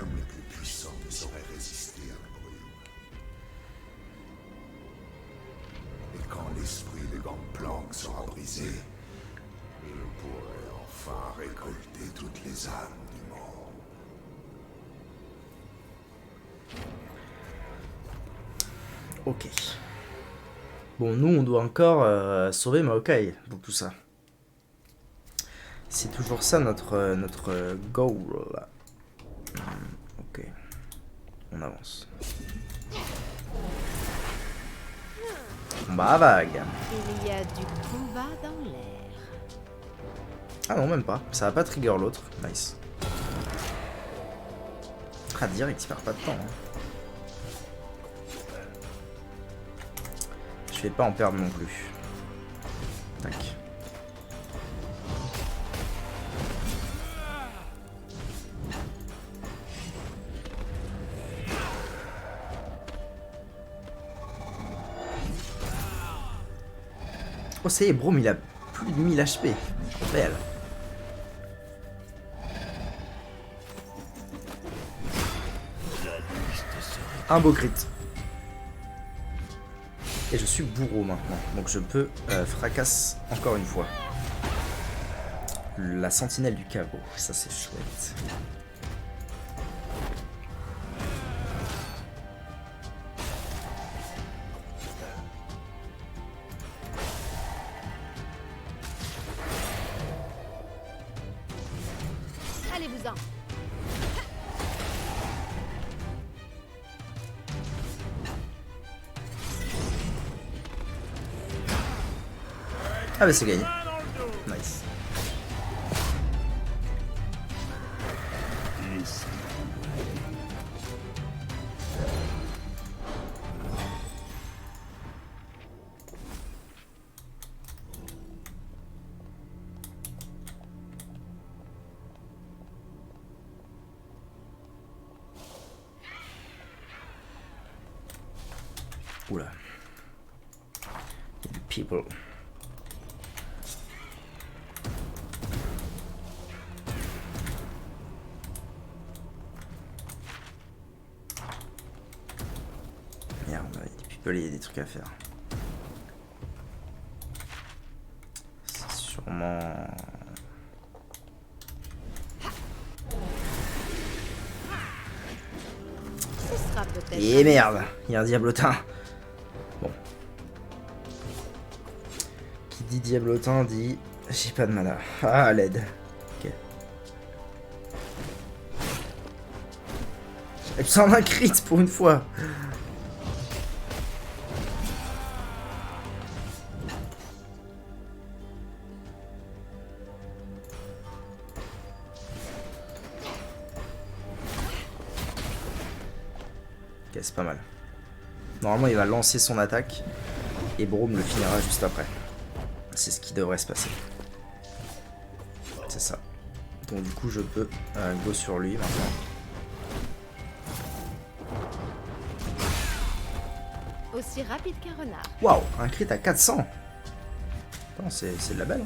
brisé, je pourrais enfin récolter toutes les âmes du monde. Ok. Bon, nous, on doit encore sauver Maokai pour tout ça. C'est toujours ça notre goal. Ok. On avance. Combat à vague. Il y a du combat dans l'air. Ah non, même pas. Ça va pas trigger l'autre. Nice. Ah, direct, il perd pas de temps. Hein. Je vais pas en perdre non plus. Tac. Oh, ça y est, Braum, il a plus de 1000 HP. Belle. Un beau crit. Et je suis bourreau maintenant. Donc je peux fracasse encore une fois. La sentinelle du caveau. Ça c'est chouette. Allez-vous-en. Ah bah c'est gagné. Nice. Oula. Il y a du people. Merde, il y a des people, il y a des trucs à faire. C'est sûrement... Ce sera peut-être. Et merde, il y a un diablotin. Bon. Qui dit diablotin dit... J'ai pas de mana. Ah, l'aide. Ok. J'ai besoin d'un crit pour une fois. Ok, c'est pas mal. Normalement, il va lancer son attaque et Braum le finira juste après. C'est ce qui devrait se passer. C'est ça. Donc du coup, je peux go sur lui maintenant. Aussi rapide qu'un renard. Waouh, un crit à 400. C'est de la belle. Hein.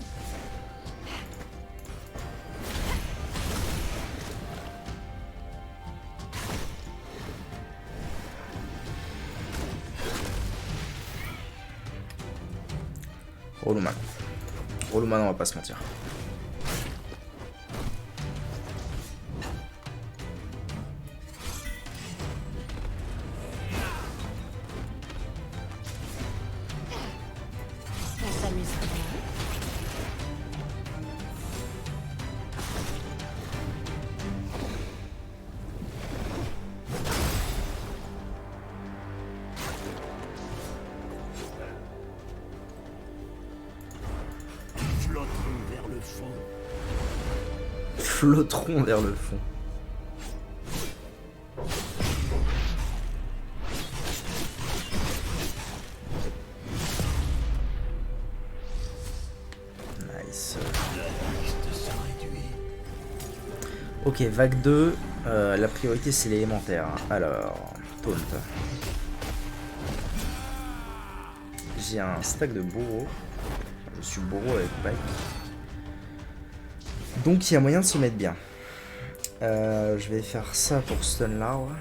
Roulouman. Roulouman, on va pas se mentir. On s'amuse bien. Flotteront vers le fond. Flotteront vers le fond. Nice. La liste se réduit. Ok, vague 2. La priorité, c'est l'élémentaire. Alors, taunt. J'ai un stack de bourreau. Je suis bourreau avec Pike. Donc il y a moyen de se mettre bien. Je vais faire ça pour stun l'arbre.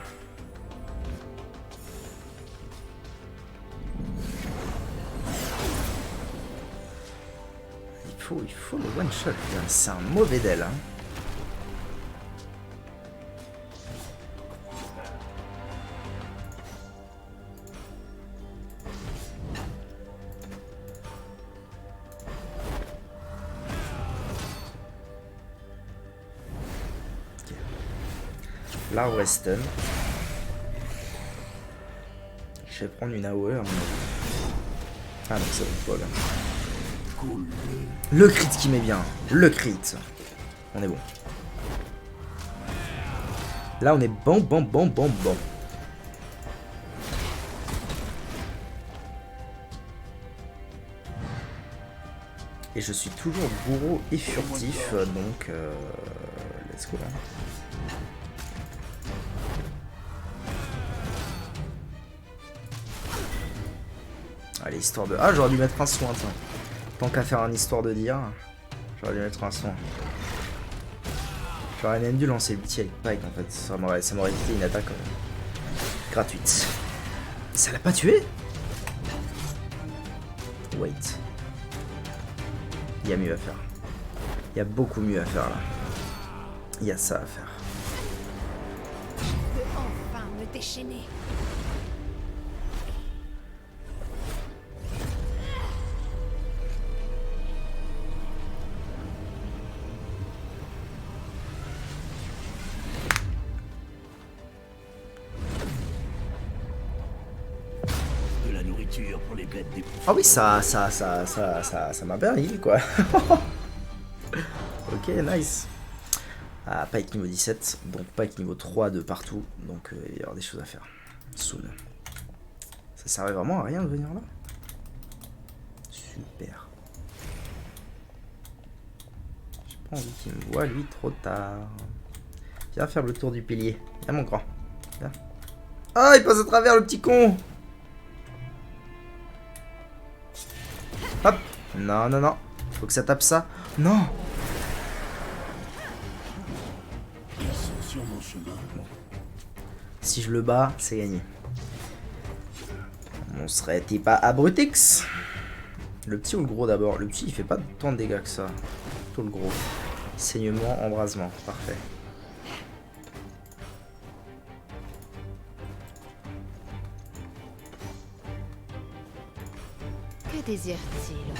il faut le one shot. C'est un mauvais deal. Hein. Okay. L'arbre est stun. Je vais prendre une AOE à mon avis. Ah non, ça va pas là. Le crit qui met bien. Le crit. On est bon. Là on est bon. Et je suis toujours bourreau et furtif. Donc let's go. Allez, histoire de... Ah, j'aurais dû mettre un soin, tiens. Tant qu'à faire un histoire de dire, j'aurais dû mettre un soin. J'aurais même dû lancer le petit avec Pike, en fait. Ça m'aurait évité une attaque gratuite. Ça l'a pas tué? Wait. Il y a mieux à faire. Il y a beaucoup mieux à faire, là. Il y a ça à faire. Je peux enfin me déchaîner. Pour les bêtes des... Ah oui, ça m'a bien heal, quoi. Ok, nice. Ah, Pike niveau 17, donc Pike niveau 3 de partout, donc il va y avoir des choses à faire. Soon. Ça servait vraiment à rien de venir là? Super. J'ai pas envie qu'il me voie, lui, trop tard. Viens faire le tour du pilier. Viens, mon grand. Viens. Ah, il passe à travers, le petit con! Hop. Non, non, non. Faut que ça tape ça. Non. Ils sont sur mon chemin. Bon. Si je le bats, c'est gagné. On serait pas Abrutix. Le petit ou le gros d'abord? Le petit, il fait pas tant de dégâts que ça. Plutôt le gros. Saignement, embrasement. Parfait. Que désire-t-il?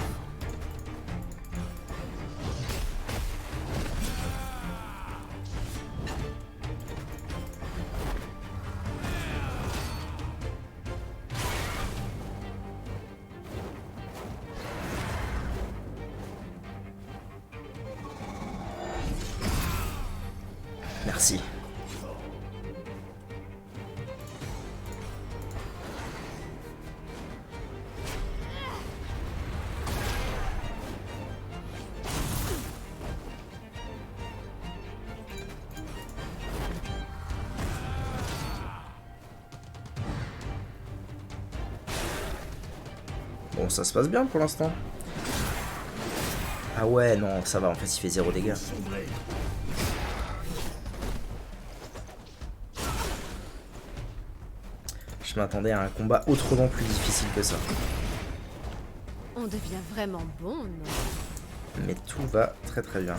Merci. Bon, ça se passe bien pour l'instant. Ah ouais, non, ça va, en fait, il fait 0 dégâts. Je m'attendais à un combat autrement plus difficile que ça. On devient vraiment bon, non? Mais tout va très très bien.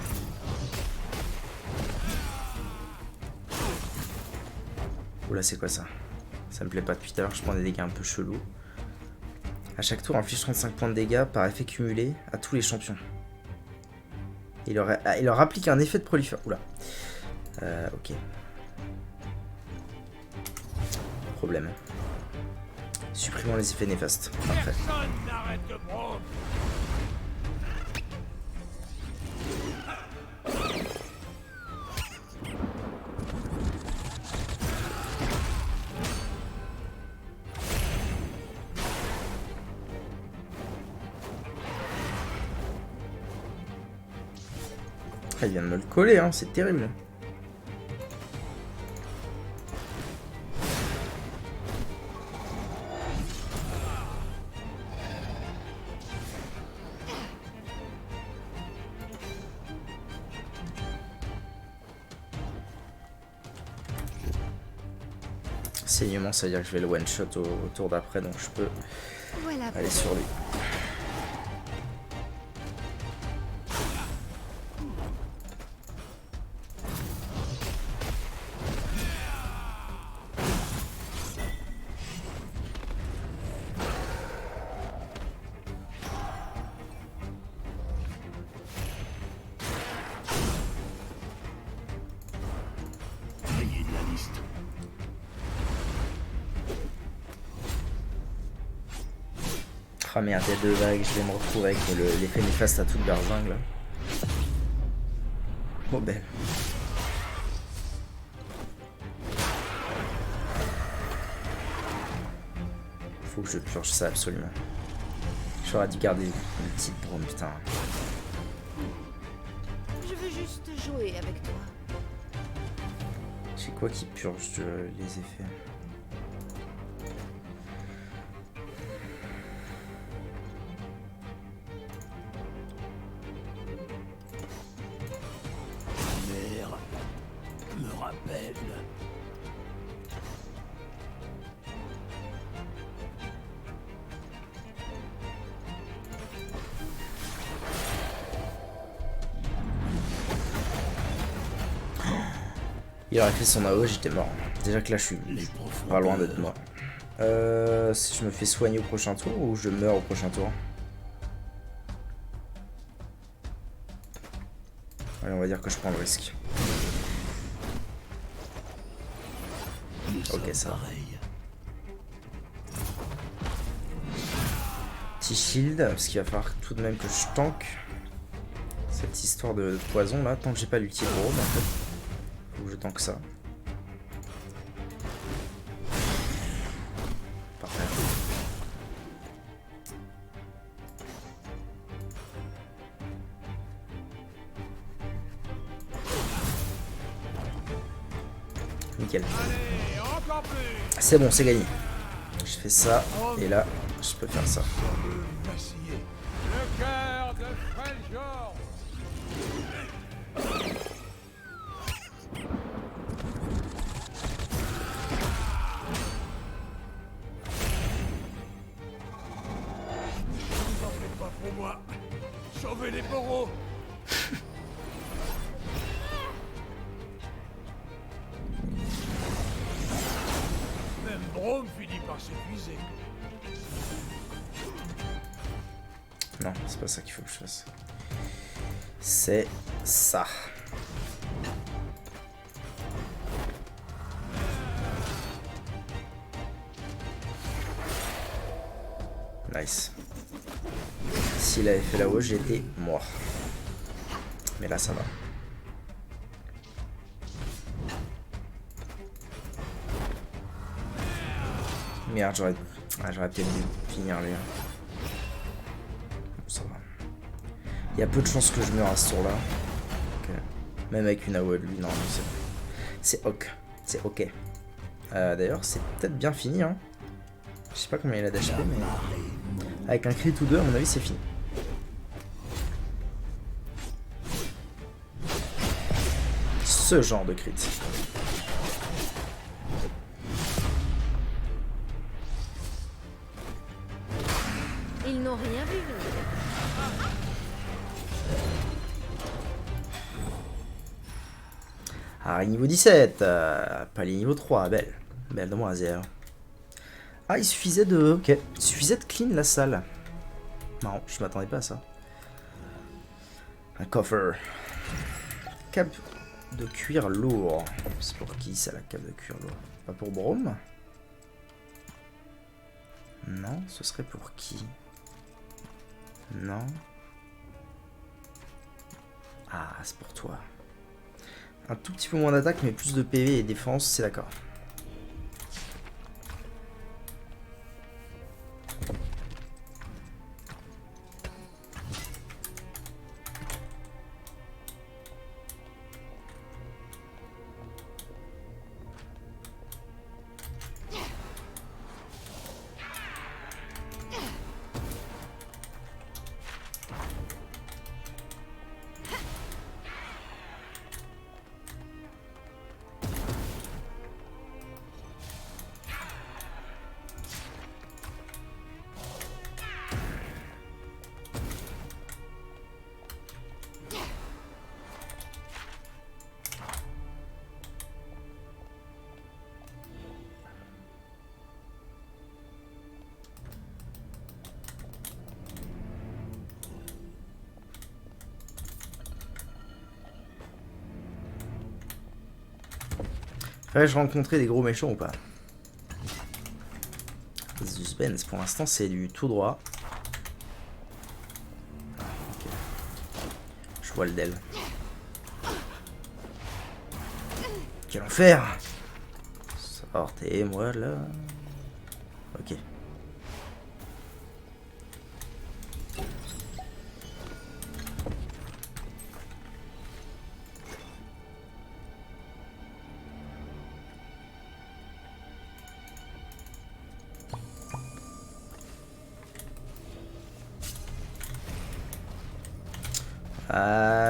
Oula, c'est quoi ça? Ça me plaît pas depuis tout à l'heure, je prends des dégâts un peu chelous. À chaque tour, inflige 35 points de dégâts par effet cumulé à tous les champions. Il leur applique un effet de prolifération. Oula. Ok. Problème. Supprimons les effets néfastes. Parfait. Il vient de me le coller, hein, c'est terrible. Saignement, ça veut dire que je vais le one shot au tour d'après, donc je peux Voilà. aller sur lui. Ah merde, il y a 2 vagues, je vais me retrouver avec l'effet néfaste à toute berzingue là. Oh belle. Faut que je purge ça absolument. J'aurais dû garder une petite brume, putain. Je veux juste jouer avec toi. C'est quoi qui purge les effets? Mère me rappelle. Il aurait fait son AO, j'étais mort. Déjà que là je suis pas loin d'être mort. Si je me fais soigner au prochain tour ou je meurs au prochain tour? Allez, on va dire que je prends le risque. Ok, ça va. Petit shield, parce qu'il va falloir tout de même que je tank cette histoire de poison là, tant que j'ai pas l'ulti de gros en fait. Faut que je tank ça. Parfait. Nickel. C'est bon, c'est gagné. Je fais ça, et là, je peux faire ça. Le cœur de Freljord. N'en faites pas pour moi. Sauvez les bourreaux. Même Brome finit par s'épuiser. Non, c'est pas ça qu'il faut que je fasse. C'est ça. Nice. S'il avait fait là-haut, j'étais mort. Mais là, ça va. Merde, j'aurais peut-être dû finir lui. Bon, ça va. Il y a peu de chances que je meure à ce tour-là. Okay. Même avec une AOE de lui, non, c'est ok. C'est ok. D'ailleurs, c'est peut-être bien fini, hein. Je sais pas combien il a d'HP, mais avec un crit ou deux, à mon avis, c'est fini. Ce genre de crit. Ils n'ont rien vu venir. Ah, niveau 17, pas les niveaux 3, belle. Belle demoiselle. Ah, il suffisait de... Ok, il suffisait de clean la salle. Marrant, je m'attendais pas à ça. Un coffre. Cape de cuir lourd. C'est pour qui ça, la cape de cuir lourd? Pas pour Brome? Non, ce serait pour qui? Non. Ah, c'est pour toi. Un tout petit peu moins d'attaque, mais plus de PV et défense, c'est d'accord. Vais-je rencontrer des gros méchants ou pas? Suspense, pour l'instant c'est du tout droit. Je vois le Del. Quel enfer! Sortez-moi là. Ok.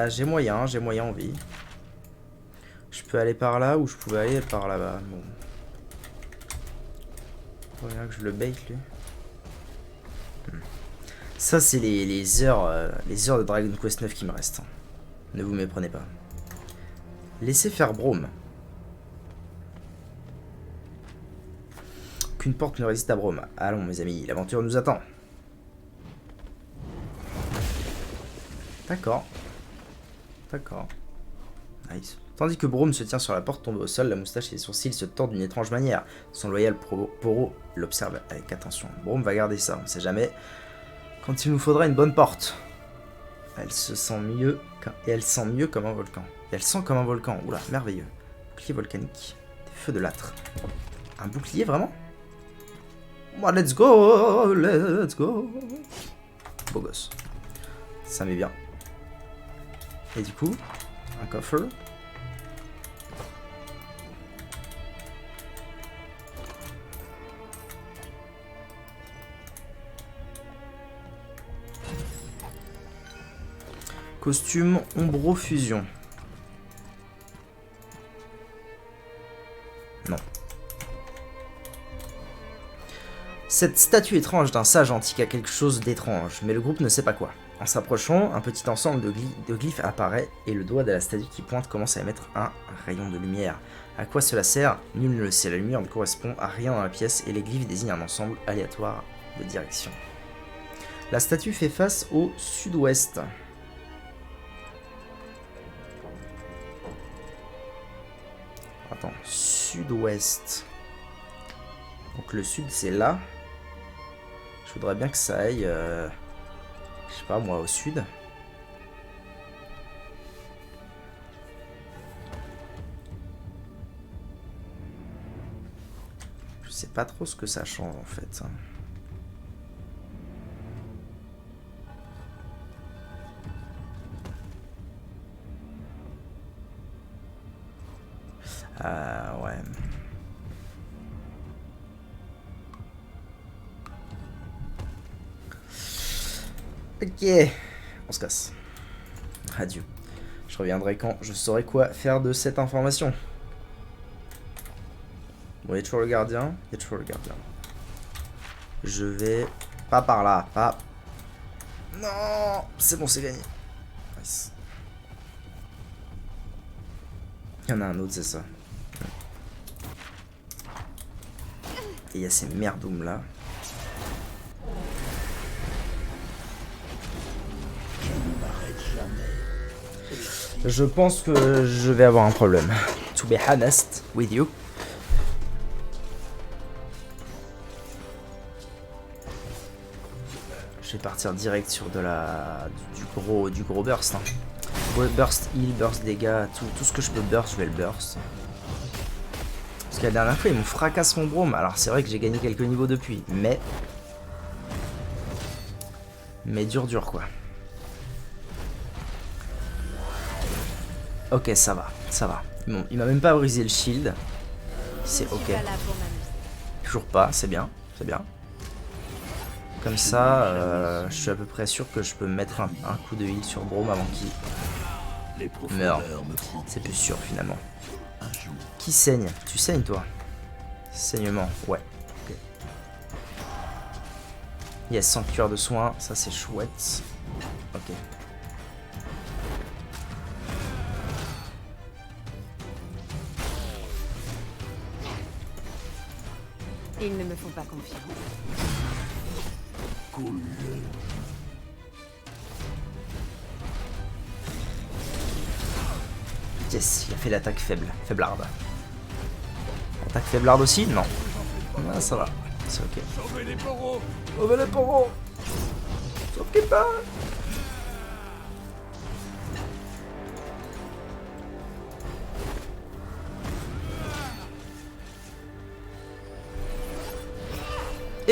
J'ai moyen en vie. Je peux aller par là ou je pouvais aller par là-bas. Bon. Faut bien que je le bait lui. Ça c'est les heures de Dragon Quest 9 qui me restent. Ne vous méprenez pas. Laissez faire Braum. Qu'une porte ne résiste à Braum. Allons mes amis, l'aventure nous attend. D'accord. D'accord. Nice. Tandis que Braum se tient sur la porte tombée au sol, la moustache et les sourcils se tordent d'une étrange manière. Son loyal Poro l'observe avec attention. Braum va garder ça, on sait jamais. Quand il nous faudra une bonne porte. Elle se sent mieux et elle sent mieux comme un volcan. Et elle sent comme un volcan. Oula, merveilleux. Bouclier volcanique. Des feux de l'âtre. Un bouclier vraiment? Bon, let's go, let's go. Beau gosse. Ça met bien. Et du coup, un coffre. Costume Ombrofusion. Non. Cette statue étrange d'un sage antique a quelque chose d'étrange, mais le groupe ne sait pas quoi. En s'approchant, un petit ensemble de glyphes apparaît et le doigt de la statue qui pointe commence à émettre un rayon de lumière. À quoi cela sert? Nul ne le sait. La lumière ne correspond à rien dans la pièce et les glyphes désignent un ensemble aléatoire de direction. La statue fait face au sud-ouest. Attends, sud-ouest. Donc le sud c'est là. Je voudrais bien que ça aille... je sais pas moi, au sud. Je sais pas trop ce que ça change en fait. Ouais. Ok, on se casse. Adieu. Je reviendrai quand je saurai quoi faire de cette information. Bon, il y a toujours le gardien. Il y a toujours le gardien. Je vais... Pas par là, pas... Non, c'est bon, c'est gagné. Nice. Il y en a un autre, c'est ça. Et il y a ces merdoumes là. Je pense que je vais avoir un problème. To be honest with you. Je vais partir direct sur de la du gros burst. Hein. Burst heal, burst dégâts, tout ce que je peux burst, je vais le burst. Parce que la dernière fois ils m'ont fracassé mon Braum. Alors c'est vrai que j'ai gagné quelques niveaux depuis, mais dur quoi. Ok, ça va, ça va. Bon, il m'a même pas brisé le shield. C'est ok. Toujours pas, c'est bien, c'est bien. Comme ça, je suis à peu près sûr que je peux mettre un coup de heal sur Braum avant qu'il meure. C'est plus sûr finalement. Qui saigne? Tu saignes toi? Saignement, ouais. Okay. Yes, 100 cœurs de soins, ça c'est chouette. Ok. Ils ne me font pas confiance. Cool. Yes, il a fait l'attaque faible, faiblarde. Attaque faiblarde aussi? Non. Ah, ça va, c'est ok. Sauvez les poros! Sauvez les poros! Sauf qu'il pas!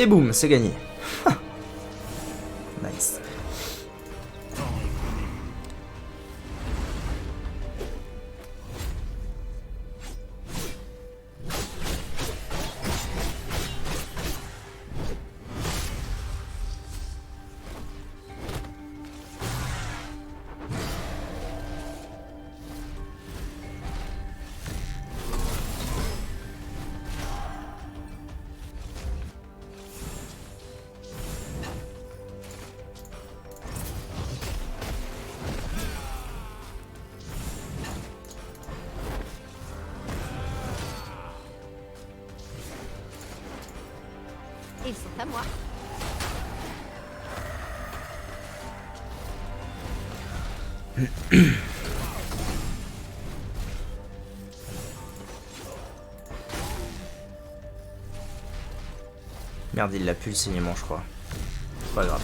Et boum, c'est gagné. Nice. Ils sont à moi. Merde, il l'a pu le saignement, je crois. C'est pas grave.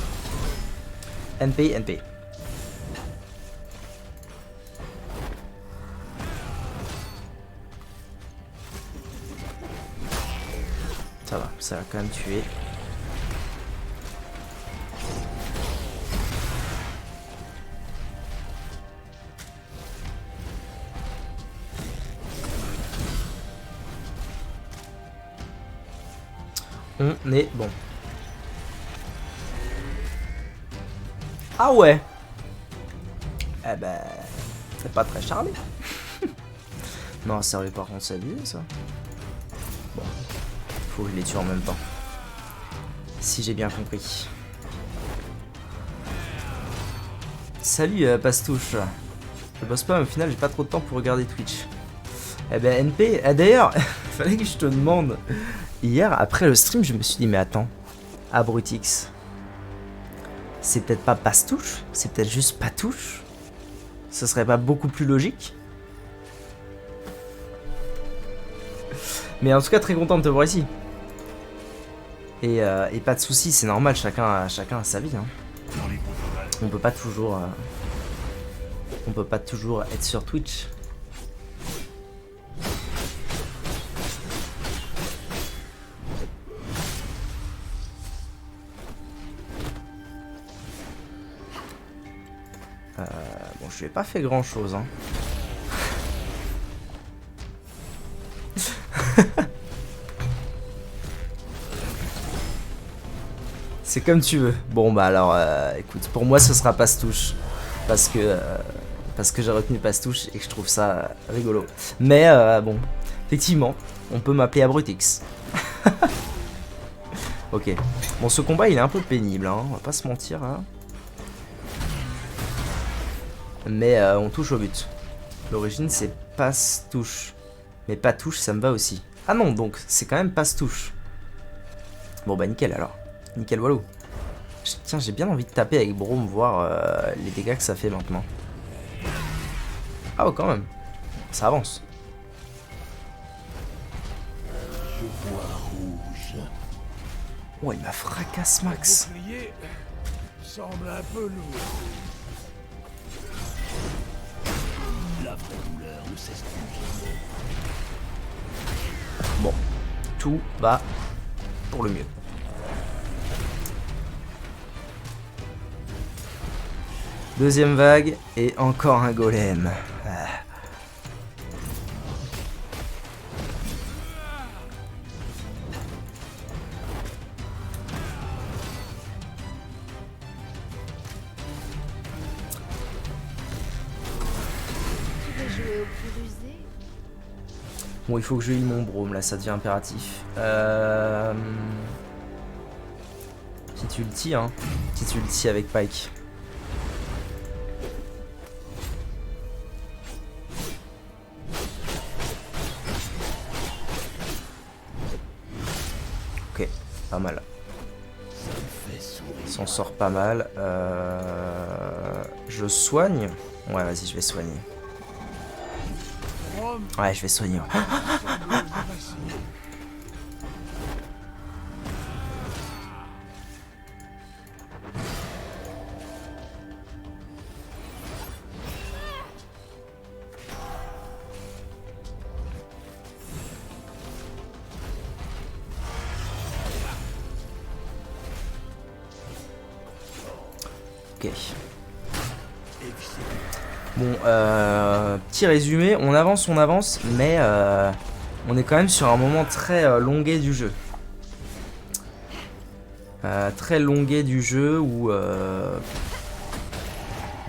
NP, NP. Ça va, ça va quand même tuer. On est bon. Ah ouais. Eh ben, c'est pas très charmé. Non, sérieux, par contre, c'est abusé ça. Bon, faut que je les tue en même temps. Si j'ai bien compris. Salut Pastouche. Je bosse pas, mais au final, j'ai pas trop de temps pour regarder Twitch. Eh ben, NP, d'ailleurs, fallait que je te demande. Hier, après le stream, je me suis dit, mais attends, Abrutix, c'est peut-être pas Pastouche, c'est peut-être juste Patouche. Ce serait pas beaucoup plus logique? Mais en tout cas, très content de te voir ici. Et pas de soucis, c'est normal, chacun a sa vie. Hein. On peut pas toujours être sur Twitch. Bon, je lui ai pas fait grand chose. Hein. C'est comme tu veux. Bon bah alors, écoute, pour moi ce sera Pastouche. Parce que j'ai retenu Pastouche et que je trouve ça rigolo. Mais bon, effectivement, on peut m'appeler Abrutix. Ok. Bon, ce combat il est un peu pénible, hein, on va pas se mentir. Hein. Mais on touche au but. L'origine c'est Pastouche. Mais Patouche ça me va aussi. Ah non, donc c'est quand même Pastouche. Bon bah nickel alors. Nickel walou. Tiens, j'ai bien envie de taper avec Braum, voir les dégâts que ça fait maintenant. Ah oh, quand même. Ça avance. Je vois rouge. Oh, il m'a fracasse max. Le bouclier semble un peu lourd. La vraie douleur ne cesse plus. Bon, tout va pour le mieux. Deuxième vague et encore un golem. Ah. Tu veux jouer au plus rusé? Bon, il faut que je heal mon Braum, là, ça devient impératif. Petite ulti, hein. Petite ulti avec Pike. Ok, pas mal. S'en sort pas mal. Je soigne. Ouais, vas-y, je vais soigner. Rome Ouais, je vais soigner. semble vaciller. Ok. Bon, petit résumé, on avance, mais on est quand même sur un moment très longué du jeu. Très longué du jeu où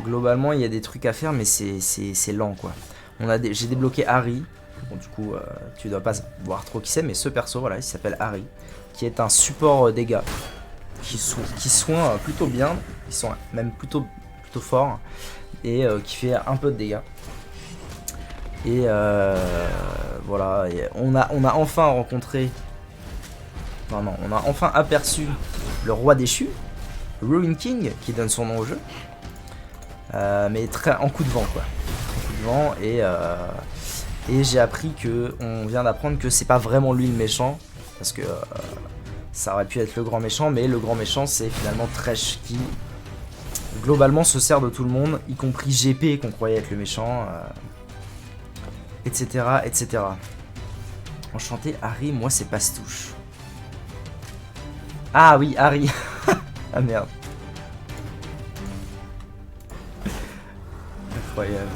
globalement il y a des trucs à faire, mais c'est lent quoi. J'ai débloqué Harry. Bon, du coup, tu dois pas voir trop qui c'est, mais ce perso, voilà, il s'appelle Harry, qui est un support dégâts, qui soigne plutôt bien, ils sont même plutôt forts, et qui fait un peu de dégâts. Et voilà, et on a enfin rencontré, on a enfin aperçu le roi déchu, Ruin King, qui donne son nom au jeu, mais en coup de vent quoi, en coup de vent, et j'ai appris on vient d'apprendre que c'est pas vraiment lui le méchant, parce que ça aurait pu être le grand méchant, mais le grand méchant c'est finalement Thresh qui globalement se sert de tout le monde, y compris GP qu'on croyait être le méchant, etc. etc. Enchanté Harry, moi c'est Pastouche. Ah oui, Harry. Ah merde. Incroyable.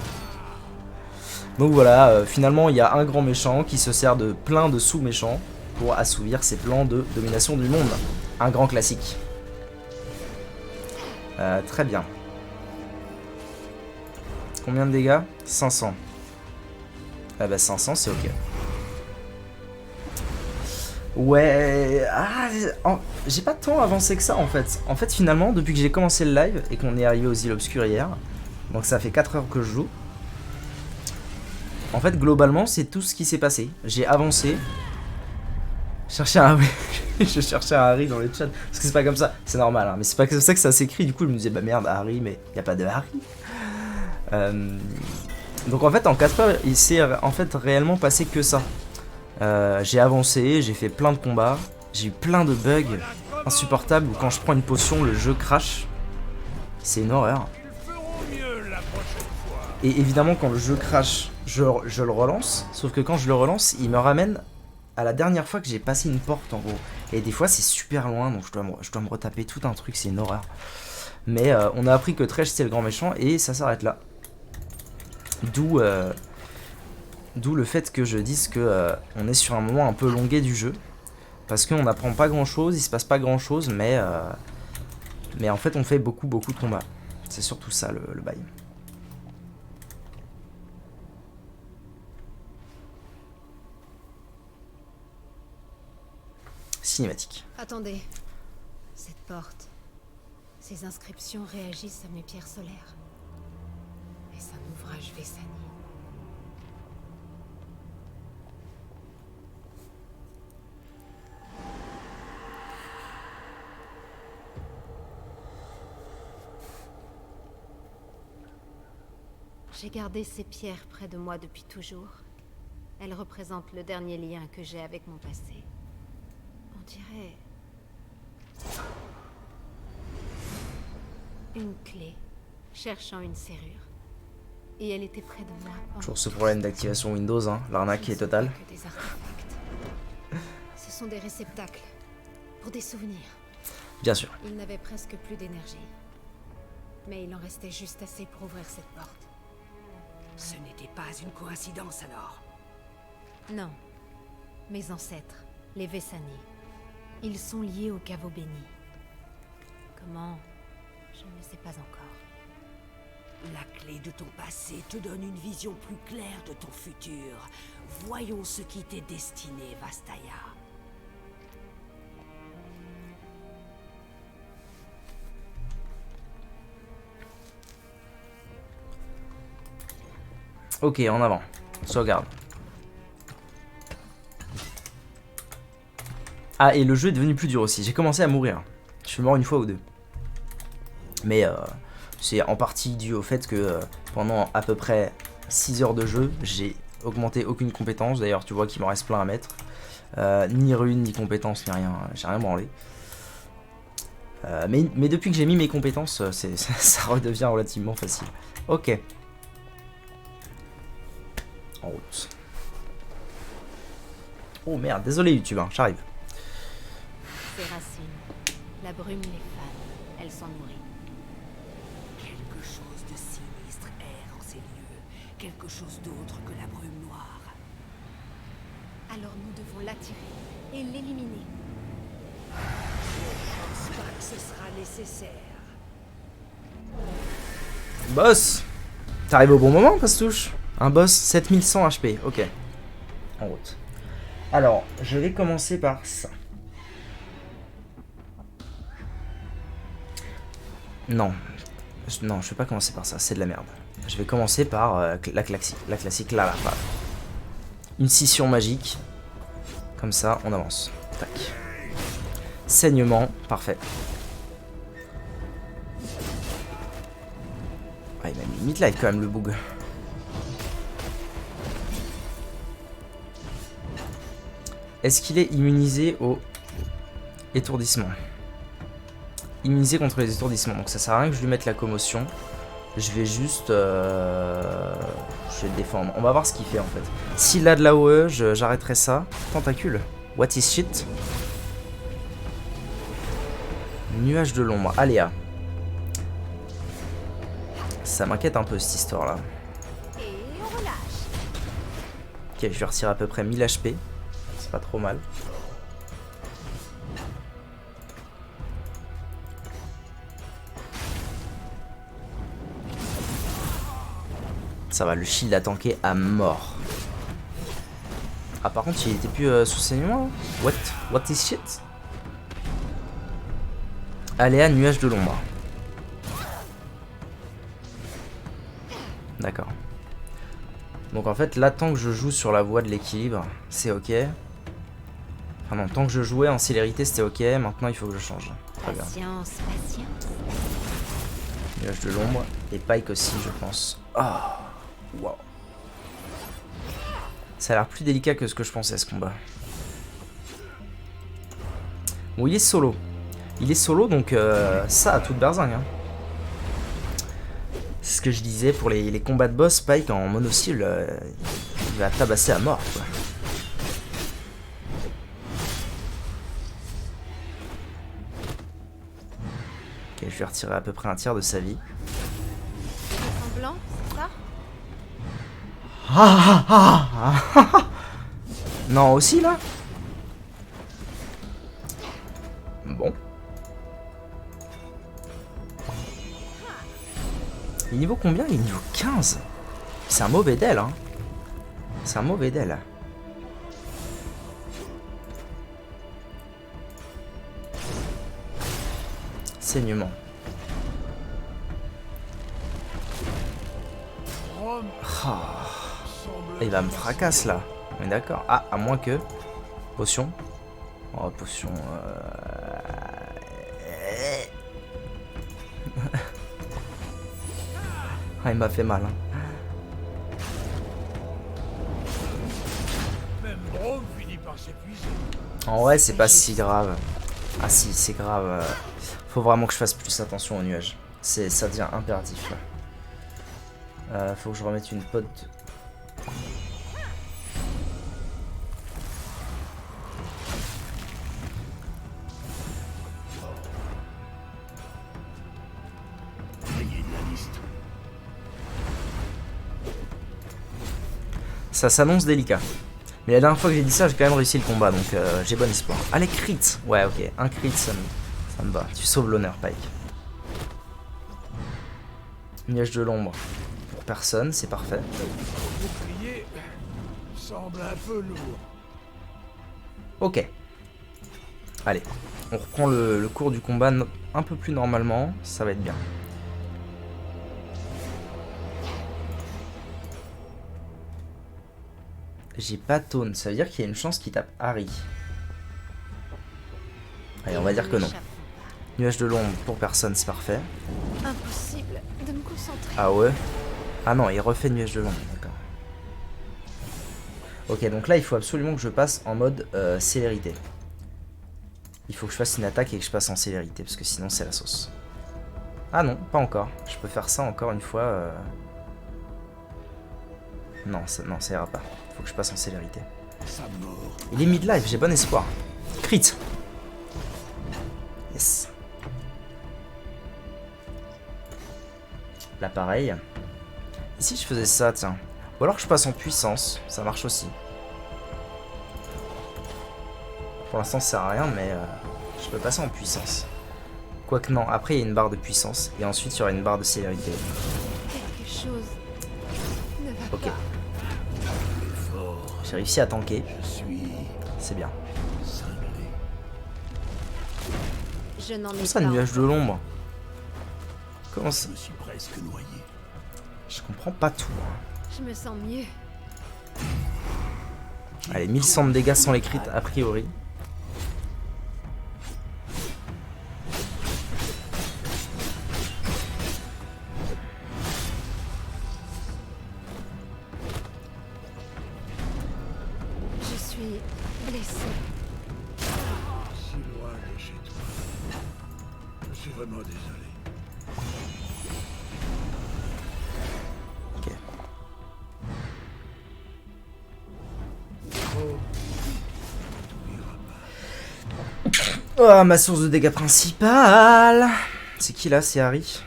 Donc voilà, finalement il y a un grand méchant qui se sert de plein de sous-méchants pour assouvir ses plans de domination du monde. Un grand classique. Très bien. Combien de dégâts? 500. Ah bah 500 c'est ok. Ouais... Ah, j'ai pas tant avancé que ça en fait. En fait finalement depuis que j'ai commencé le live et qu'on est arrivé aux îles obscures hier, donc ça fait 4 heures que je joue. En fait, globalement, c'est tout ce qui s'est passé. J'ai avancé. Je cherchais un Harry dans le chat. Parce que c'est pas comme ça. C'est normal, hein, mais c'est pas comme ça que ça s'écrit. Du coup, je me disais, bah merde, Harry, mais y a pas de Harry. Donc en fait, en 4 heures, il s'est en fait réellement passé que ça. J'ai avancé, j'ai fait plein de combats. J'ai eu plein de bugs insupportables où quand je prends une potion, le jeu crash. C'est une horreur. Et évidemment, quand le jeu crash, je le relance. Sauf que quand je le relance, il me ramène à la dernière fois que j'ai passé une porte en gros. Et des fois, c'est super loin, donc je dois me retaper tout un truc, c'est une horreur. Mais on a appris que Thresh c'est le grand méchant et ça s'arrête là. D'où le fait que je dise que on est sur un moment un peu longué du jeu. Parce qu'on n'apprend pas grand chose, il se passe pas grand chose, mais en fait on fait beaucoup de combats. C'est surtout ça le bail. Cinématique. Attendez. Cette porte. Ces inscriptions réagissent à mes pierres solaires. Est-ce un ouvrage Vessani? J'ai gardé ces pierres près de moi depuis toujours. Elles représentent le dernier lien que j'ai avec mon passé. On dirait... une clé, cherchant une serrure. Et elle était près de moi. Toujours ce problème d'activation Windows, hein. L'arnaque est totale. Que des artefacts. Ce sont des réceptacles pour des souvenirs. Bien sûr. Il n'avait presque plus d'énergie. Mais il en restait juste assez pour ouvrir cette porte. Ce n'était pas une coïncidence alors? Non. Mes ancêtres, les Vessani. Ils sont liés au caveau béni. Comment? Je ne le sais pas encore. La clé de ton passé te donne une vision plus claire de ton futur. Voyons ce qui t'est destiné, Vastaya. Ok, en avant. Sauvegarde. Ah, et le jeu est devenu plus dur aussi. J'ai commencé à mourir. Je suis mort une fois ou deux. Mais c'est en partie dû au fait que pendant à peu près 6 heures de jeu, j'ai augmenté aucune compétence. D'ailleurs, tu vois qu'il m'en reste plein à mettre. Ni rune, ni compétence, ni rien. J'ai rien branlé. Mais depuis que j'ai mis mes compétences, ça redevient relativement facile. Ok. En route. Oh merde, désolé YouTube, hein, j'arrive. Ces racines, la brume les fane, elle s'en nourrit. quelque chose d'autre que la brume noire. Alors nous devons l'attirer et l'éliminer. Je pense pas que ce sera nécessaire. Boss! T'arrives au bon moment, Pastouche? Un boss 7100 HP, ok. En route. Alors, je vais commencer par ça. Non. Non, je vais pas commencer par ça, c'est de la merde. Je vais commencer par la classique là, là. Une scission magique. Comme ça, on avance. Tac. Saignement, parfait. Ah, il m'a mis mid-life quand même, le boug. Est-ce qu'il est immunisé au étourdissement? Immunisé contre les étourdissements. Donc ça sert à rien que je lui mette la commotion. Je vais juste... je vais le défendre. On va voir ce qu'il fait en fait. S'il a de la OE, j'arrêterai ça. Tentacule. What is shit? Nuage de l'ombre. Aléa. Ça m'inquiète un peu cette histoire là. Et on relâche. Ok, je lui retire à peu près 1000 HP. C'est pas trop mal. Ça va, le shield a tanké à mort. Ah par contre il était plus sous saignement. What is shit? Aléa nuage de l'ombre. D'accord. Donc en fait là tant que je joue sur la voie de l'équilibre, c'est ok. Enfin non, tant que je jouais en célérité c'était ok, maintenant il faut que je change. Très bien. Patience, patience. Nuage de l'ombre et Pike aussi je pense. Ah, wow. Ça a l'air plus délicat que ce que je pensais ce combat. Bon il est solo. Il est solo donc ça a toute berzingue hein. C'est ce que je disais pour les combats de boss, Pike en mono-cible, il va tabasser à mort quoi. Ok, je vais retirer à peu près un tiers de sa vie. Semblant, c'est ça? Non aussi là. Bon. Il est niveau combien? Il est niveau 15. C'est un mauvais Del hein. C'est un mauvais Del. Saignement. Rome Ah, semble il va me fracasser là. On est d'accord. Ah, à moins que... Potion. Oh, potion... Ah, il m'a fait mal. Hein. même Rome finit par s'épuiser. En vrai, c'est pas si grave. Ah si, c'est grave. Faut vraiment que je fasse plus attention aux nuages. Ça devient impératif là. Faut que je remette une pote. Ça s'annonce délicat. Mais la dernière fois que j'ai dit ça, j'ai quand même réussi le combat, donc j'ai bon espoir. Allez, crit. Ouais, ok, un crit, ça me va. Tu sauves l'honneur, Pike. Nuage de l'ombre. Pour personne, c'est parfait. Le bouclier semble un peu lourd. Ok. Allez, on reprend le cours du combat un peu plus normalement, ça va être bien. J'ai pas Taunt, ça veut dire qu'il y a une chance qu'il tape Harry. Allez, on va dire que non. Nuage de l'ombre pour personne, c'est parfait. Impossible de me concentrer. Ah ouais? Ah non, il refait nuage de l'ombre, d'accord. Ok, donc là, il faut absolument que je passe en mode célérité. Il faut que je fasse une attaque et que je passe en célérité, parce que sinon, c'est la sauce. Ah non, pas encore. Je peux faire ça encore une fois. Non, ça ira pas. Faut que je passe en célérité. Il est mid-life, j'ai bon espoir. Crit. Yes. Là pareil. Et si je faisais ça, tiens. Ou alors je passe en puissance, ça marche aussi. Pour l'instant ça sert à rien, mais je peux passer en puissance. Quoique non, après il y a une barre de puissance, et ensuite il y aura une barre de célérité. Quelque chose ne va Ok. pas. J'ai réussi à tanker, Je suis c'est bien. cinglé. Je n'en ai Comment ça, pas. nuage de l'ombre? Comment ça? Je me suis presque noyé. Je comprends pas tout. Je me sens mieux. Allez, 1100 de dégâts sans les crits a priori. Je suis blessée. Si loin de chez toi. Je suis vraiment désolé. Ok. Oh, ma source de dégâts principale. C'est qui là? C'est Harry.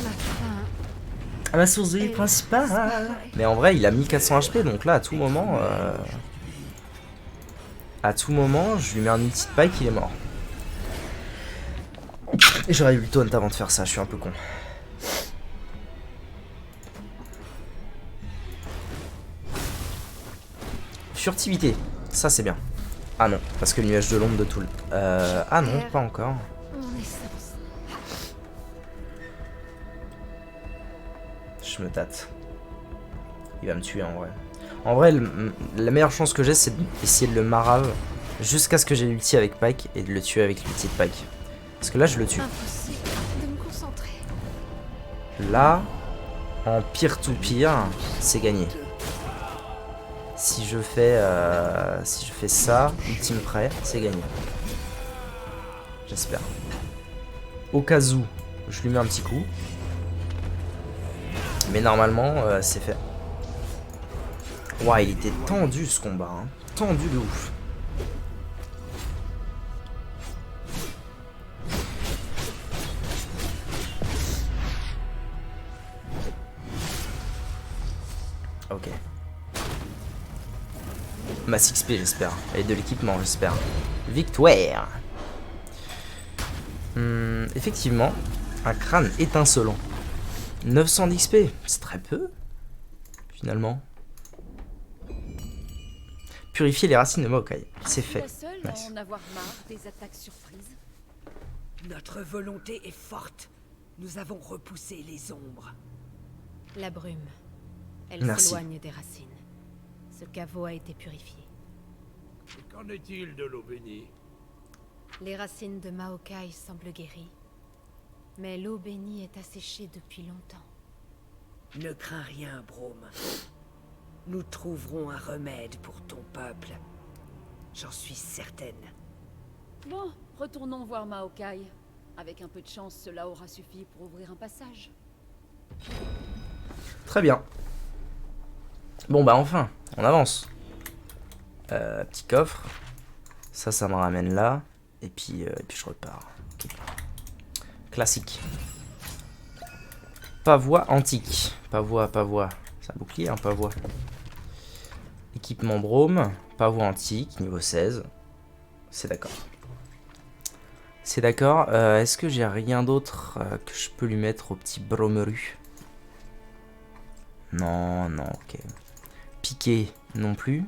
Ma faim. Ah, ma source de dégâts principale. Mais en vrai, il a 1400 HP, donc là, à tout moment... À tout moment, je lui mets un ulti de pike, il est mort. Et j'aurais eu le taunt avant de faire ça, je suis un peu con. Furtivité, ça c'est bien. Ah non, parce que le nuage de l'ombre de tout le... Ah non, pas encore. Mon essence. Je me tâte. Il va me tuer en vrai. En vrai, la meilleure chance que j'ai, c'est d'essayer de le marave jusqu'à ce que j'ai l'ulti avec Pike et de le tuer avec l'ulti de Pike. Parce que là, je le tue. Impossible de me concentrer. Là, en pire tout pire, c'est gagné. Si je fais ça, ultime prêt, c'est gagné. J'espère. Au cas où, je lui mets un petit coup. Mais normalement, c'est fait. Ouah, il était tendu ce combat. Hein. Tendu de ouf. Ok. Mass XP j'espère. Et de l'équipement j'espère. Victoire. Effectivement, un crâne étincelant. 900 d'XP, c'est très peu. Finalement. Purifier les racines de Maokai. C'est fait. La seule à Nice. en avoir marre des attaques surprises. Notre volonté est forte. Nous avons repoussé les ombres. La brume. Elle Merci. s'éloigne des racines. Ce caveau a été purifié. Et qu'en est-il de l'eau bénie? Les racines de Maokai semblent guéries. Mais l'eau bénie est asséchée depuis longtemps. Ne crains rien, Brome. Nous trouverons un remède pour ton peuple. J'en suis certaine. Bon, retournons voir Maokai. Avec un peu de chance, cela aura suffi pour ouvrir un passage. Très bien. Bon bah enfin, on avance. Petit coffre. Ça me ramène là. Et puis je repars. Ok. Classique. Pavois antique. Pavois. C'est un bouclier, hein, pavois. Équipement brome. Pavois antique, niveau 16. C'est d'accord. C'est d'accord. Est-ce que j'ai rien d'autre que je peux lui mettre au petit bromeru? Non, ok. Piqué, non plus.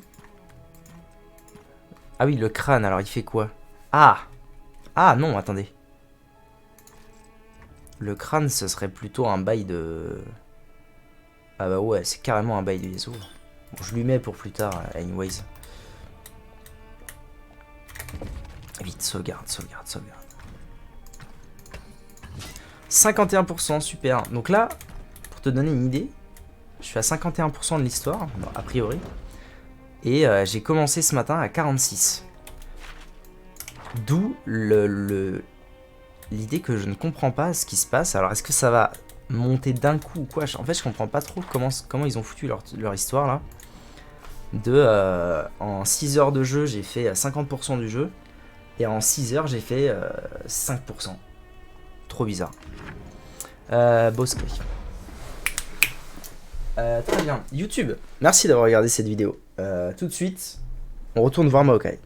Ah oui, le crâne, alors il fait quoi? Ah non, attendez. Le crâne, ce serait plutôt un bail de... Ah bah ouais, c'est carrément un bail de Yasuo. Bon, je lui mets pour plus tard, anyways. Vite, sauvegarde. 51%, super. Donc là, pour te donner une idée, je suis à 51% de l'histoire, a priori. Et j'ai commencé ce matin à 46. D'où l'idée que je ne comprends pas ce qui se passe. Alors est-ce que ça va monter d'un coup ou quoi? En fait je comprends pas trop comment ils ont foutu leur histoire là. En 6 heures de jeu j'ai fait 50% du jeu. Et en 6 heures, j'ai fait 5%. Trop bizarre. Bosquet. Très bien. YouTube, merci d'avoir regardé cette vidéo. Tout de suite, on retourne voir Maokai.